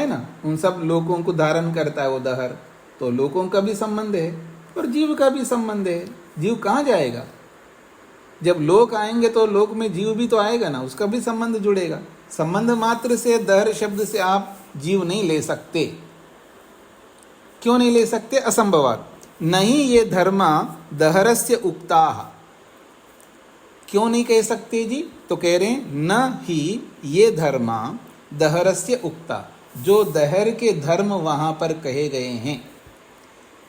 ना, उन सब लोगों को धारण करता है वो दहर, तो लोगों का भी संबंध है और जीव का भी संबंध है। जीव कहाँ जाएगा? जब लोक आएंगे तो लोक में जीव भी तो आएगा ना, उसका भी संबंध जुड़ेगा। संबंध मात्र से दहर शब्द से आप जीव नहीं ले सकते। क्यों नहीं ले सकते? असंभवात्। नहीं ये धर्मा दहरस्य उक्ताः, क्यों नहीं कह सकते जी? तो कह रहे हैं न ही ये धर्मा दहरस्य उक्ता, जो दहर के धर्म वहां पर कहे गए हैं,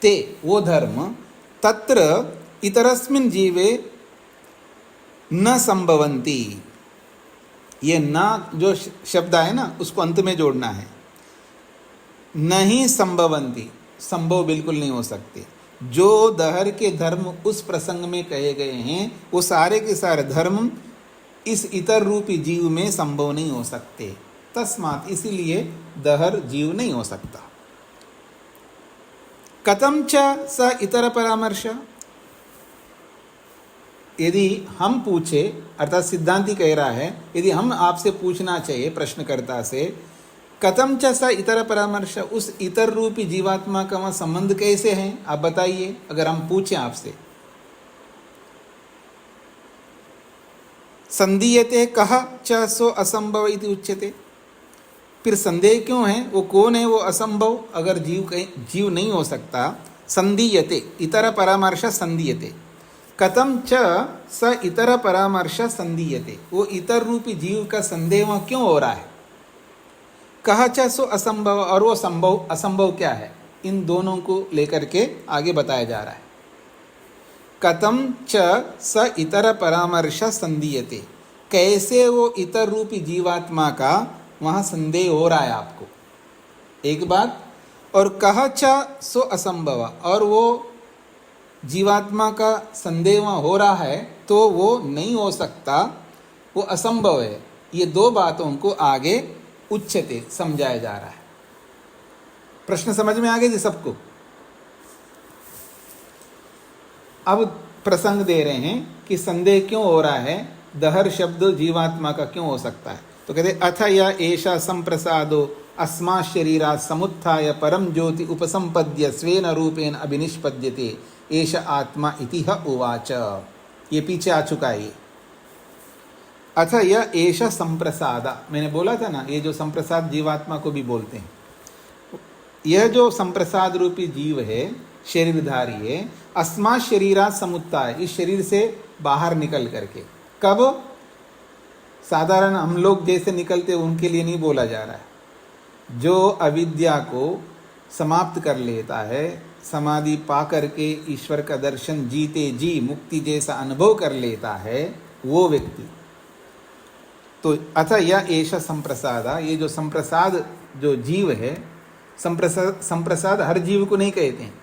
ते वो धर्म तत्र इतरस्मिन् जीवे न संभवन्ति। ये न जो शब्द है ना, उसको अंत में जोड़ना है। नहीं संभवन्ति, संभव बिल्कुल नहीं हो सकते। जो दहर के धर्म उस प्रसंग में कहे गए हैं, वो सारे के सारे धर्म इस इतर रूपी जीव में संभव नहीं हो सकते। तस्मात्, इसीलिए दहर जीव नहीं हो सकता। कथं च स इतर परामर्श, यदि हम पूछे, अर्थात सिद्धांति कह रहा है, यदि हम आपसे पूछना चाहिए प्रश्नकर्ता से, कथम च स इतर परामर्श, उस इतर रूपी जीवात्मा का वहाँ संबंध कैसे है, आप बताइए। अगर हम पूछें आपसे, संदीयते कह च सो असंभव इति उच्यते, फिर संदेह क्यों है, वो कौन है वो असंभव, अगर जीव नहीं हो सकता। संदीयते इतर परामर्श संदीयते, कथम च स इतर परामर्श संदीयते, वो इतर रूपी जीव का संदेह वहाँ क्यों हो रहा है। कहा च सो असंभव, और वो संभव असंभव क्या है, इन दोनों को लेकर के आगे बताया जा रहा है। कथम च स इतर परामर्श संदीयते, कैसे वो इतर रूपी जीवात्मा का वहाँ संदेह हो रहा है आपको, एक बात। और कहा च सो असंभव, और वो जीवात्मा का संदेह वहाँ हो रहा है तो वो नहीं हो सकता, वो असंभव है। ये दो बातों को आगे उच्चते समझाया जा रहा है। प्रश्न समझ में आ गया जी सबको। अब प्रसंग दे रहे हैं कि संदेह क्यों हो रहा है, दहर शब्द जीवात्मा का क्यों हो सकता है। तो कहते अथ य एषा संप्रसादो अस्मा शरीरा समुत्थाय परम ज्योति उपसंपद्य स्वेन रूपेण अभिनिष्पद्यते एष आत्मा इति ह उवाच। ये पीछे आ चुका है। अथ य एष संप्रसादा, मैंने बोला था ना, ये जो संप्रसाद जीवात्मा को भी बोलते हैं, यह जो संप्रसाद रूपी जीव है, शरीरधारी है, अस्मा शरीरा समुत्थाय, इस शरीर से बाहर निकल करके। कब, साधारण हम लोग जैसे निकलते उनके लिए नहीं बोला जा रहा है। जो अविद्या को समाप्त कर लेता है, समाधि पा करके ईश्वर का दर्शन जीते जी मुक्ति जैसा अनुभव कर लेता है, वो व्यक्ति। तो अथ यह एष संप्रसादा, ये जो संप्रसाद जो जीव है, संप्रसाद हर जीव को नहीं कहते हैं,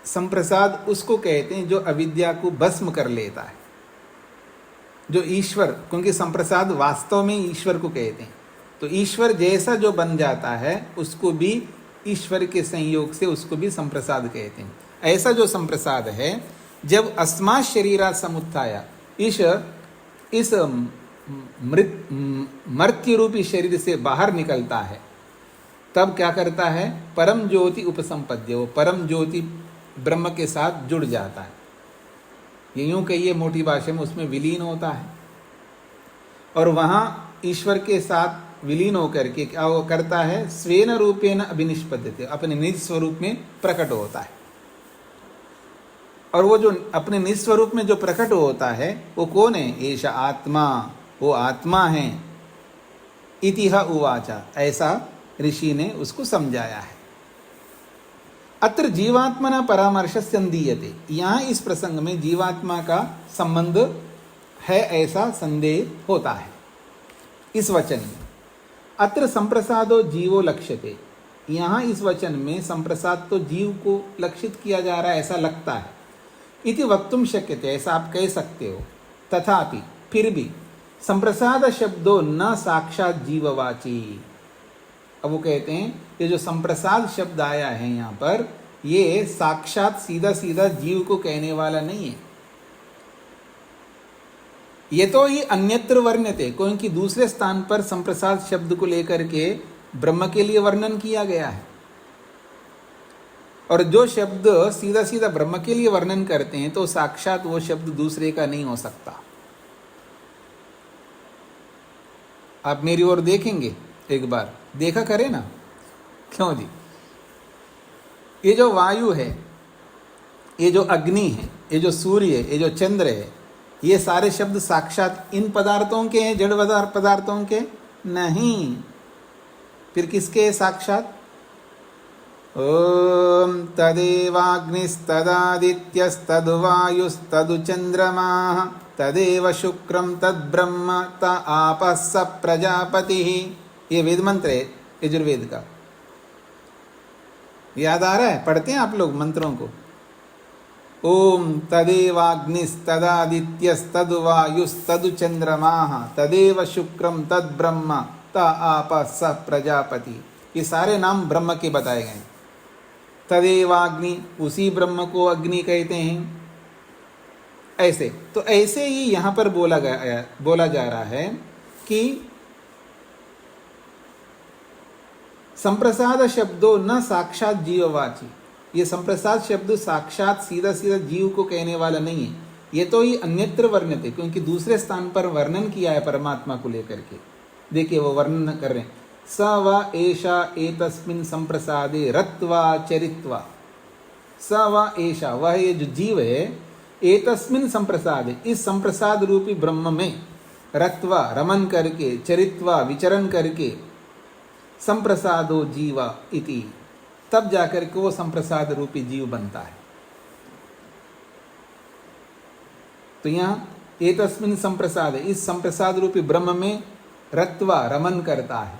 संप्रसाद उसको कहते हैं जो अविद्या को भस्म कर लेता है, जो ईश्वर, क्योंकि संप्रसाद वास्तव में ईश्वर को कहते हैं। तो ईश्वर जैसा जो बन जाता है उसको भी ईश्वर के संयोग से उसको भी संप्रसाद कहते हैं। ऐसा जो संप्रसाद है, जब अस्मा शरीरा समुत्थाया, इस मर्त्य रूपी शरीर से बाहर निकलता है, तब क्या करता है, परम ज्योति उपसंपद्य, वो परम ज्योति ब्रह्म के साथ जुड़ जाता है। ये यूं कहिए मोटी भाषा में, उसमें विलीन होता है और वहाँ ईश्वर के साथ विलीन होकर के क्या वो करता है, स्वेन रूपेण अभिनिष्पद्यते, अपने निज स्वरूप में प्रकट होता है। और वो जो अपने निज स्वरूप में जो प्रकट होता है वो कौन है, एष आत्मा, वो आत्मा है। इति ह उवाचा, ऐसा ऋषि ने उसको समझाया है। अत्र जीवात्मना परामर्श संदीयते, यहाँ इस प्रसंग में जीवात्मा का संबंध है ऐसा संदेह होता है इस वचन में। अत्र संप्रसादो जीवो लक्ष्यते, यहाँ इस वचन में संप्रसाद तो जीव को लक्षित किया जा रहा है ऐसा लगता है। इति वक्तुम शक्यते, ऐसा आप कह सकते हो। तथापि फिर भी संप्रसाद शब्दों न साक्षात जीववाची। अब वो कहते हैं ये जो संप्रसाद शब्द आया है यहाँ पर, ये साक्षात सीधा सीधा जीव को कहने वाला नहीं है। ये तो ही अन्यत्र वर्ण्यते, क्योंकि दूसरे स्थान पर संप्रसाद शब्द को लेकर के ब्रह्म के लिए वर्णन किया गया है। और जो शब्द सीधा सीधा ब्रह्म के लिए वर्णन करते हैं तो साक्षात वो शब्द दूसरे का नहीं हो सकता। आप मेरी ओर देखेंगे एक बार, देखा करें ना, क्यों जी। ये जो वायु है, ये जो अग्नि है, ये जो सूर्य है, ये जो चंद्र है, ये सारे शब्द साक्षात इन पदार्थों के हैं, जड़ पदार्थों के नहीं। फिर किसके साक्षात? ओम तदेवाग्निस्तदादित्यस्तद्वायुस्तदु चंद्रमाः तदेव शुक्रम तद्ब्रह्म त आपः स प्रजापतिः। ये वेद मंत्र है यजुर्वेद का, याद आ रहा है? पढ़ते हैं आप लोग मंत्रों को। ओम तदेवाग्निस्तदादित्यस्तदु वायुस्तदु चंद्रमाः तदेव शुक्रम तद्ब्रह्म त आपः स प्रजापति। ये सारे नाम ब्रह्म के बताए गए। तदेवाग्नि, उसी ब्रह्म को अग्नि कहते हैं। ऐसे तो ऐसे ही यहाँ पर बोला जा रहा है कि संप्रसाद शब्दों न साक्षात जीववाची, ये संप्रसाद शब्द साक्षात सीधा सीधा जीव को कहने वाला नहीं है, ये तो ही अन्यत्र वर्ण्यते, क्योंकि दूसरे स्थान पर वर्णन किया है परमात्मा को लेकर के। देखिए वो वर्णन कर रहे हैं, स व एषा एतस्मिन् संप्रसादे रत्वा चरित्वा, स व एषा, वह ये जो जीव है, एतस्मिन् संप्रसादे, इस संप्रसाद रूपी ब्रह्म में, रत्वा रमन करके, चरित्वा विचरण करके, संप्रसादो जीवा इति, तब जाकर के वो संप्रसाद रूपी जीव बनता है। तो यहाँ एतस्मिन् संप्रसाद, इस संप्रसाद रूपी ब्रह्म में रत्वा रमन करता है,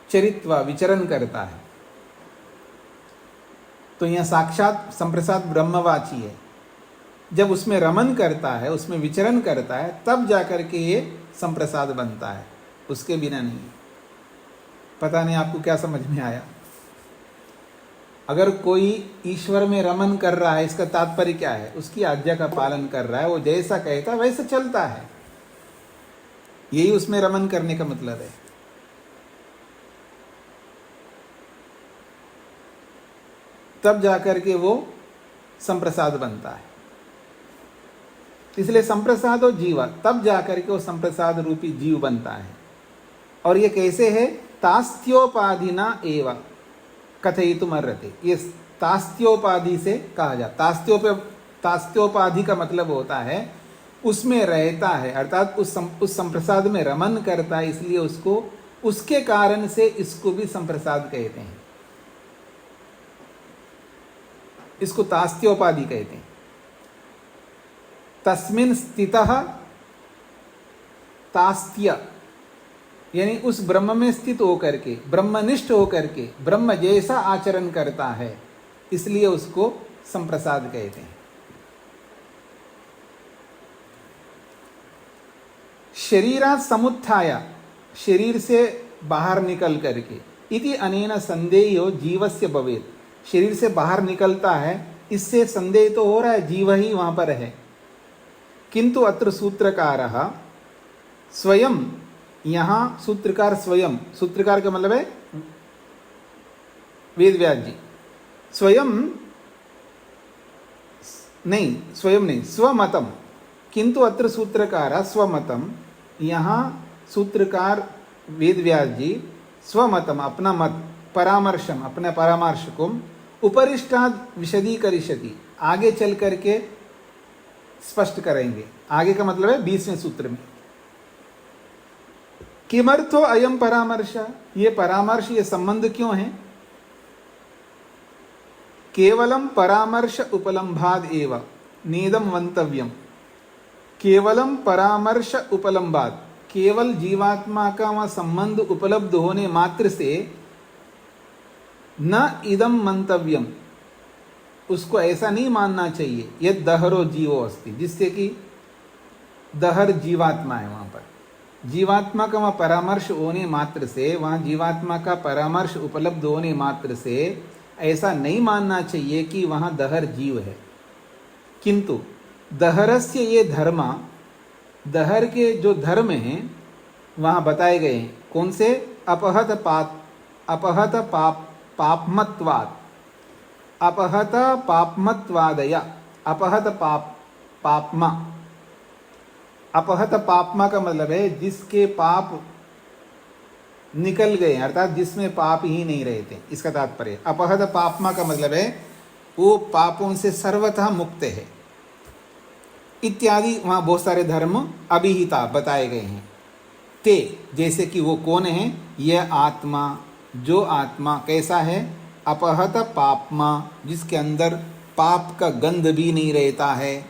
चरित्वा विचरण करता है। तो यहाँ साक्षात संप्रसाद ब्रह्मवाची है। जब उसमें रमन करता है, उसमें विचरण करता है, तब जाकर के ये संप्रसाद बनता है, उसके बिना नहीं। पता नहीं आपको क्या समझ में आया। अगर कोई ईश्वर में रमन कर रहा है, इसका तात्पर्य क्या है? उसकी आज्ञा का पालन कर रहा है, वो जैसा कहता है वैसा चलता है, यही उसमें रमन करने का मतलब है। तब जाकर के वो संप्रसाद बनता है। इसलिए संप्रसाद और जीवा, तब जाकर के वो संप्रसाद रूपी जीव बनता है। और ये कैसे है? तास्त्योपाधिना एव कथयितुम अर्हति। ये तास्त्योपाधि से कहा जाता। तास्त्योपाधि का मतलब होता है उसमें रहता है, अर्थात उस संप्रसाद में रमन करता है, इसलिए उसको, उसके कारण से इसको भी संप्रसाद कहते हैं। इसको तास्त्योपाधि कहते हैं। तस्मिन् स्थितः तास्त्य, यानी उस ब्रह्म में स्थित होकर के, ब्रह्मनिष्ठ होकर के, ब्रह्म जैसा आचरण करता है, इसलिए उसको संप्रसाद कहते हैं। शरीरात् समुत्थाय, शरीर से बाहर निकल करके, इति अनेन संदेयो जीवस्य भवेत्, शरीर से बाहर निकलता है, इससे संदेह तो हो रहा है जीव ही वहां पर है। किंतु अत्र सूत्रकारः स्वयं, यहां सूत्रकार स्वयं, सूत्रकार का मतलब है वेद व्यास जी, स्वयं नहीं, स्वयं नहीं, स्वमतम, किंतु अत्र सूत्रकार स्वमतम, यहां सूत्रकार वेद व्यास जी स्वमतम, अपना मत, परामर्शम, अपने परामर्श को उपरिष्टाद विशदीकरिष्यति, आगे चल करके स्पष्ट करेंगे। आगे का मतलब है 20वें सूत्र में। किमर्थो अयम परामर्श, ये परामर्श, ये संबंध क्यों है? केवलम परामर्श उपलम्भाद एव नेदम मंतव्यम, केवलम परामर्श उपलम्भाद, केवल जीवात्मा का वह संबंध उपलब्ध होने मात्र से न इदम मंतव्यम, उसको ऐसा नहीं मानना चाहिए, यह दहरो जीवो अस्ति, जिससे कि दहर जीवात्मा है, वहां पर जीवात्मा का वह परामर्श होने मात्र से, वहां जीवात्मा का परामर्श उपलब्ध होने मात्र से ऐसा नहीं मानना चाहिए कि वहां दहर जीव है। किंतु दहरस्य ये धर्म, दहर के जो धर्म हैं वहां बताए गए हैं। कौन से? अपहत पापमत्वात्, अपहत पापमत्वादया, अपहत पापमा, अपहत पापमा का मतलब है जिसके पाप निकल गए, अर्थात जिसमें पाप ही नहीं रहते, इसका तात्पर्य। अपहत पापमा का मतलब है वो पापों से सर्वतः मुक्त है, इत्यादि। वहां बहुत सारे धर्म अभिहिता बताए गए हैं। ते, जैसे कि वो कौन है? यह आत्मा, जो आत्मा कैसा है? अपहत पापमा, जिसके अंदर पाप का गंध भी नहीं रहता है।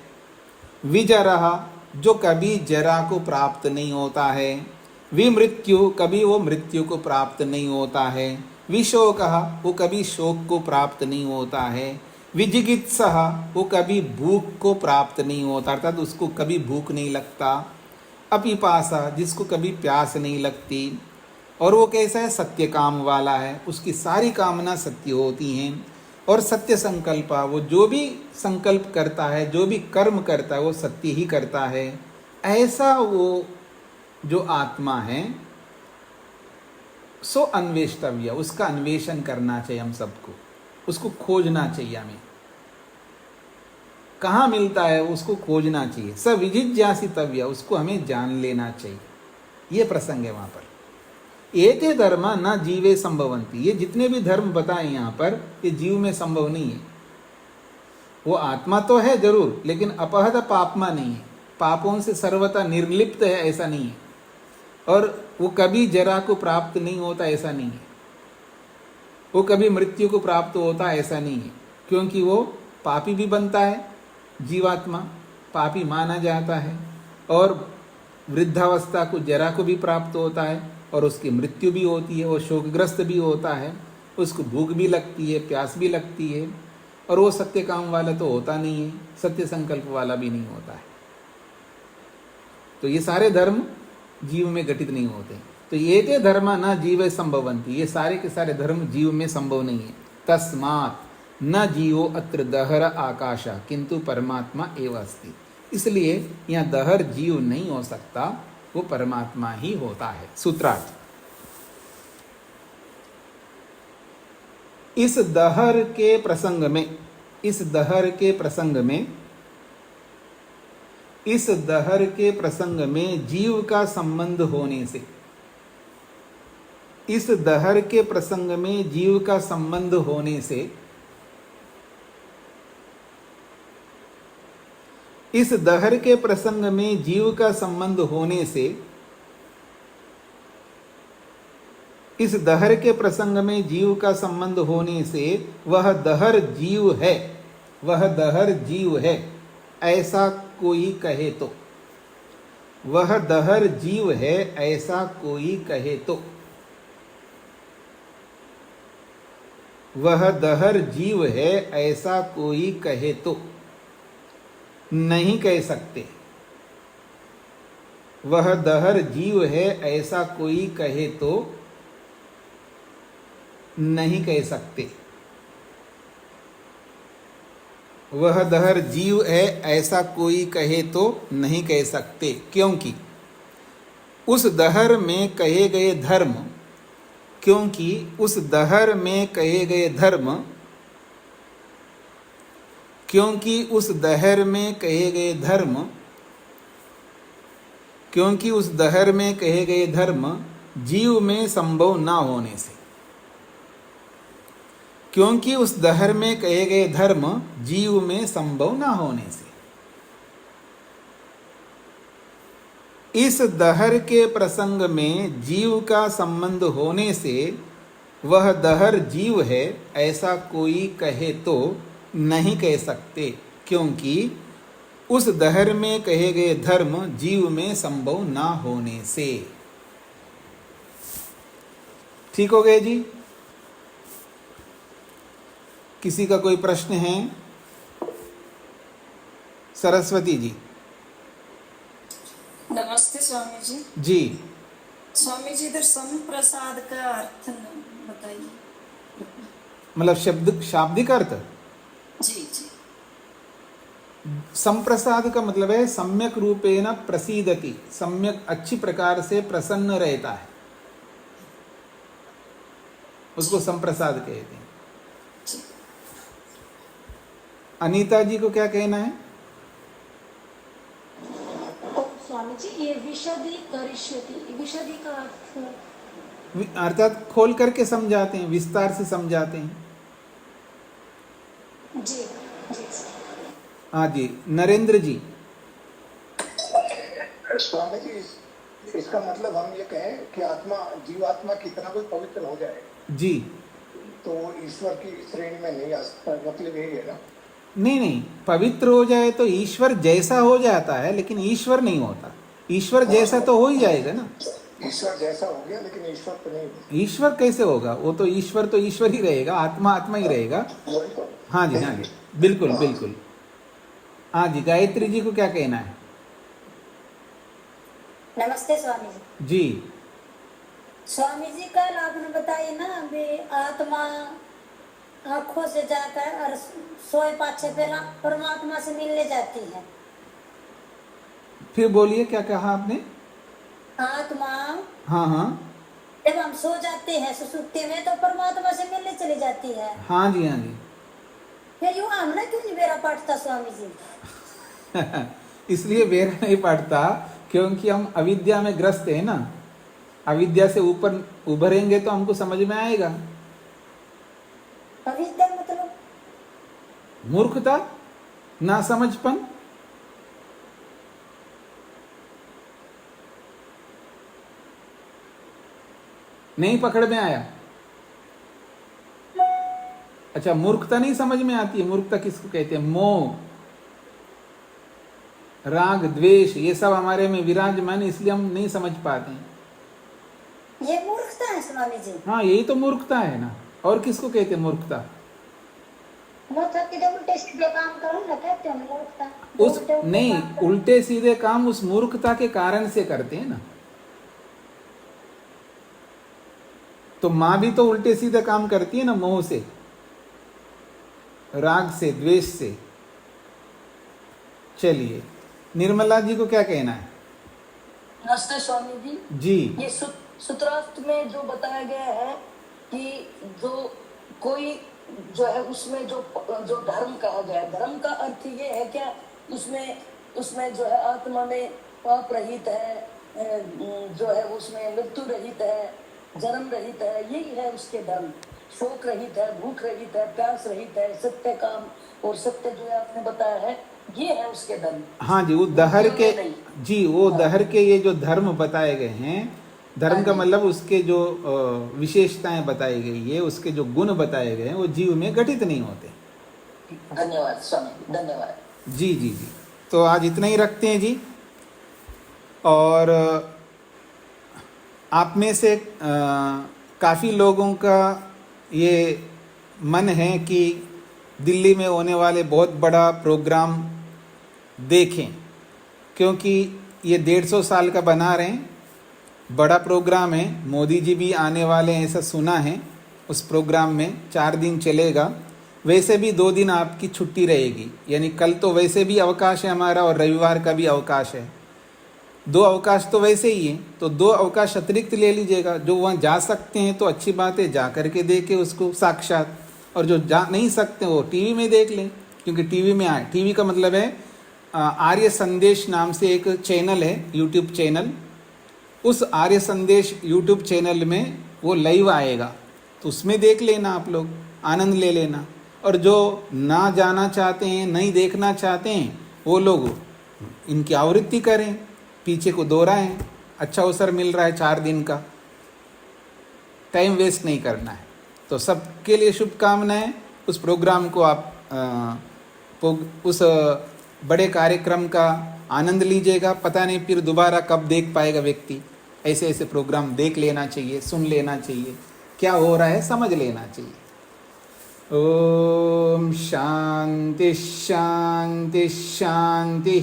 विजरह, जो कभी जरा को प्राप्त नहीं होता है। विमृत्यु, कभी वो मृत्यु को प्राप्त नहीं होता है। विशोकः, वो कभी शोक को प्राप्त नहीं होता है। विजिगित्सः, वो कभी भूख को प्राप्त नहीं होता, अर्थात उसको कभी भूख नहीं लगता। अपिपासा, जिसको कभी प्यास नहीं लगती। और वो कैसा है? सत्य काम वाला है, उसकी सारी कामना सत्य होती हैं। और सत्य संकल्पा, वो जो भी संकल्प करता है, जो भी कर्म करता है वो सत्य ही करता है, ऐसा वो जो आत्मा है सो अन्वेष्टव्य, उसका अन्वेषण करना चाहिए हम सबको, उसको खोजना चाहिए हमें। कहाँ मिलता है उसको खोजना चाहिए। स विजिज्ञासितव्य, उसको हमें जान लेना चाहिए। ये प्रसंग है वहां पर। एते धर्म न जीवे संभवंती, ये जितने भी धर्म बताए यहाँ पर, ये जीव में संभव नहीं है। वो आत्मा तो है जरूर, लेकिन अपहत पापमा नहीं है, पापों से सर्वथा निर्लिप्त है, ऐसा नहीं है। और वो कभी जरा को प्राप्त नहीं होता, ऐसा नहीं है। वो कभी मृत्यु को प्राप्त होता, ऐसा नहीं है, क्योंकि वो पापी भी बनता है, जीवात्मा पापी माना जाता है, और वृद्धावस्था को जरा को भी प्राप्त होता है, और उसकी मृत्यु भी होती है, वो शोकग्रस्त भी होता है, उसको भूख भी लगती है, प्यास भी लगती है, और वो सत्य काम वाला तो होता नहीं है, सत्य संकल्प वाला भी नहीं होता है। तो ये सारे धर्म जीव में घटित नहीं होते। तो ये ते धर्म न जीवे संभवंती, ये सारे के सारे धर्म जीव में संभव नहीं है। तस्मात् न जीवो अत्र दहर आकाशा किंतु परमात्मा एव अस्ति, इसलिए यहाँ दहर जीव नहीं हो सकता, वो परमात्मा ही होता है। सूत्रार्थ, इस दहर के प्रसंग में, इस दहर के प्रसंग में, इस दहर के प्रसंग में जीव का संबंध होने से, इस दहर के प्रसंग में जीव का संबंध होने से, इस दहर के प्रसंग में जीव का संबंध होने से, इस दहर के प्रसंग में जीव का संबंध होने से वह दहर जीव है, वह दहर जीव है ऐसा कोई कहे तो, वह दहर जीव है ऐसा कोई कहे तो, वह दहर जीव है ऐसा कोई कहे तो नहीं कह सकते। वह दहर जीव है ऐसा कोई कहे तो नहीं कह सकते। वह दहर जीव है ऐसा कोई कहे तो नहीं कह सकते, क्योंकि उस दहर में कहे गए धर्म, क्योंकि उस दहर में कहे गए धर्म, क्योंकि उस दहर में कहे गए धर्म, क्योंकि उस दहर में कहे गए धर्म जीव में संभव ना होने से, क्योंकि उस दहर में कहे गए धर्म जीव में संभव ना होने से, इस दहर के प्रसंग में जीव का संबंध होने से वह दहर जीव है ऐसा कोई कहे तो नहीं कह सकते, क्योंकि उस दहर में कहे गए धर्म जीव में संभव ना होने से। ठीक हो गए जी? किसी का कोई प्रश्न है? सरस्वती जी। नमस्ते स्वामी जी। जी स्वामी जी, इधर संप्रसाद का अर्थ बताइए। मतलब शब्द, शाब्दिक अर्थ। जी जी। संप्रसाद का मतलब है सम्यक रूपेण प्रसीदति, सम्यक अच्छी प्रकार से प्रसन्न रहता है, उसको संप्रसाद कहते हैं। जी। अनीता जी को क्या कहना है? स्वामी जी, ये विशदी करिष्यति, विशदी का अर्थ अर्थात खोल करके समझाते हैं, विस्तार से समझाते हैं। जी जी। हाँ जी, नरेंद्र जी। स्वामी जी, इसका मतलब हम ये कहें कि आत्मा, जीवात्मा कितना कोई पवित्र हो जाए जी, तो ईश्वर की श्रेणी में नहीं आ सकता, मतलब यही है ना? नहीं नहीं, पवित्र हो जाए तो ईश्वर जैसा हो जाता है, लेकिन ईश्वर नहीं होता। ईश्वर जैसा तो हो ही जाएगा ना। ईश्वर जैसा हो गया, लेकिन ईश्वर तो नहीं। ईश्वर कैसे होगा? वो तो ईश्वर ही रहेगा, आत्मा आत्मा ही रहेगा। वही तो। हाँ जी, हाँ जी, बिल्कुल बिल्कुल। हाँ जी, गायत्री जी को क्या कहना है? नमस्ते स्वामी जी। जी, स्वामी जी कल आपने बताया ना वे आत्मा आंखों से जाकर और सोए पाछे फिर परमात्मा से मिलने जाती है। फिर बोलिए क्या कहा आपने? आत्मा हाँ हाँ जब हम सो जाते हैं सुसुप्ति में तो परमात्मा से मिलने चली जाती है। हाँ जी, हाँ जी। फिर यूं हमने क्यों नहीं बेरा पाठता स्वामी जी? इसलिए बेरा नहीं पड़ता क्योंकि हम अविद्या में ग्रस्त है ना। अविद्या से ऊपर उभरेंगे तो हमको समझ में आएगा। अविद्या मतलब मूर्खता, ना समझपन। नहीं पकड़ में आया? अच्छा, मूर्खता नहीं समझ में आती है। मूर्खता किसको कहते हैं? मोह, राग, द्वेष, ये सब हमारे में विराजमान, इसलिए हम नहीं समझ पाते हैं। ये मूर्खता है स्वामी जी। हाँ, यही तो मूर्खता है ना। और किसको कहते हैं मूर्खता? मतलब कि जब उल्टे सीधे काम करो ना कहते हैं मूर्खता। उस नहीं, उल्टे सीधे काम उस मूर्खता के कारण से करते हैं ना। तो माँ भी तो उल्टे सीधे काम करती है ना, मोह से, राग से, द्वेष से। चलिए, निर्मला जी को क्या कहना है? नमस्ते स्वामी जी। जी, ये सूत्रार्थ में जो बताया गया है कि जो कोई जो है उसमें जो जो धर्म कहा गया है, धर्म का अर्थ ये है क्या उसमें जो है आत्मा में पाप रहित है, जो है उसमें मृत्यु रहित है, जन्म रहित है, यही है उसके धर्म। शोक रहित है, भूख रहित है, प्यास रहित है, सत्य काम और सत्य जो है आपने बताया है, ये है उसके धर्म। हाँ जी, वो दहर के, जी वो दहर के ये जो धर्म बताए गए हैं, धर्म का मतलब उसके जो विशेषताएं बताई गई है, उसके जो गुण बताए गए हैं, वो जीव में घटित नहीं होते। धन्यवाद स्वामी, धन्यवाद। जी जी जी। तो आज इतना ही रखते हैं जी। और आप में से काफ़ी लोगों का ये मन है कि दिल्ली में होने वाले बहुत बड़ा प्रोग्राम देखें, क्योंकि ये 150 साल का बना रहे हैं, बड़ा प्रोग्राम है। मोदी जी भी आने वाले हैं, ऐसा सुना है। उस प्रोग्राम में 4 दिन चलेगा। वैसे भी 2 दिन आपकी छुट्टी रहेगी, यानी कल तो वैसे भी अवकाश है हमारा और रविवार का भी अवकाश है। 2 अवकाश तो वैसे ही है, तो 2 अवकाश अतिरिक्त ले लीजिएगा। जो वहाँ जा सकते हैं तो अच्छी बात है, जा करके देखें उसको साक्षात। और जो जा नहीं सकते वो टीवी में देख लें, क्योंकि टीवी में आए। टीवी का मतलब है आर्य संदेश नाम से एक चैनल है, यूट्यूब चैनल। उस आर्य संदेश यूट्यूब चैनल में वो लाइव आएगा, तो उसमें देख लेना, आप लोग आनंद ले लेना। और जो ना जाना चाहते हैं, नहीं देखना चाहते हैं, वो लोग इनकी आवृत्ति करें, पीछे को दोहराएं। अच्छा अवसर मिल रहा है 4 दिन का, टाइम वेस्ट नहीं करना है। तो सबके लिए शुभकामनाएं। उस प्रोग्राम को आप उस बड़े कार्यक्रम का आनंद लीजिएगा। पता नहीं फिर दोबारा कब देख पाएगा व्यक्ति। ऐसे ऐसे प्रोग्राम देख लेना चाहिए, सुन लेना चाहिए, क्या हो रहा है समझ लेना चाहिए। ओम शांति शांति शांति।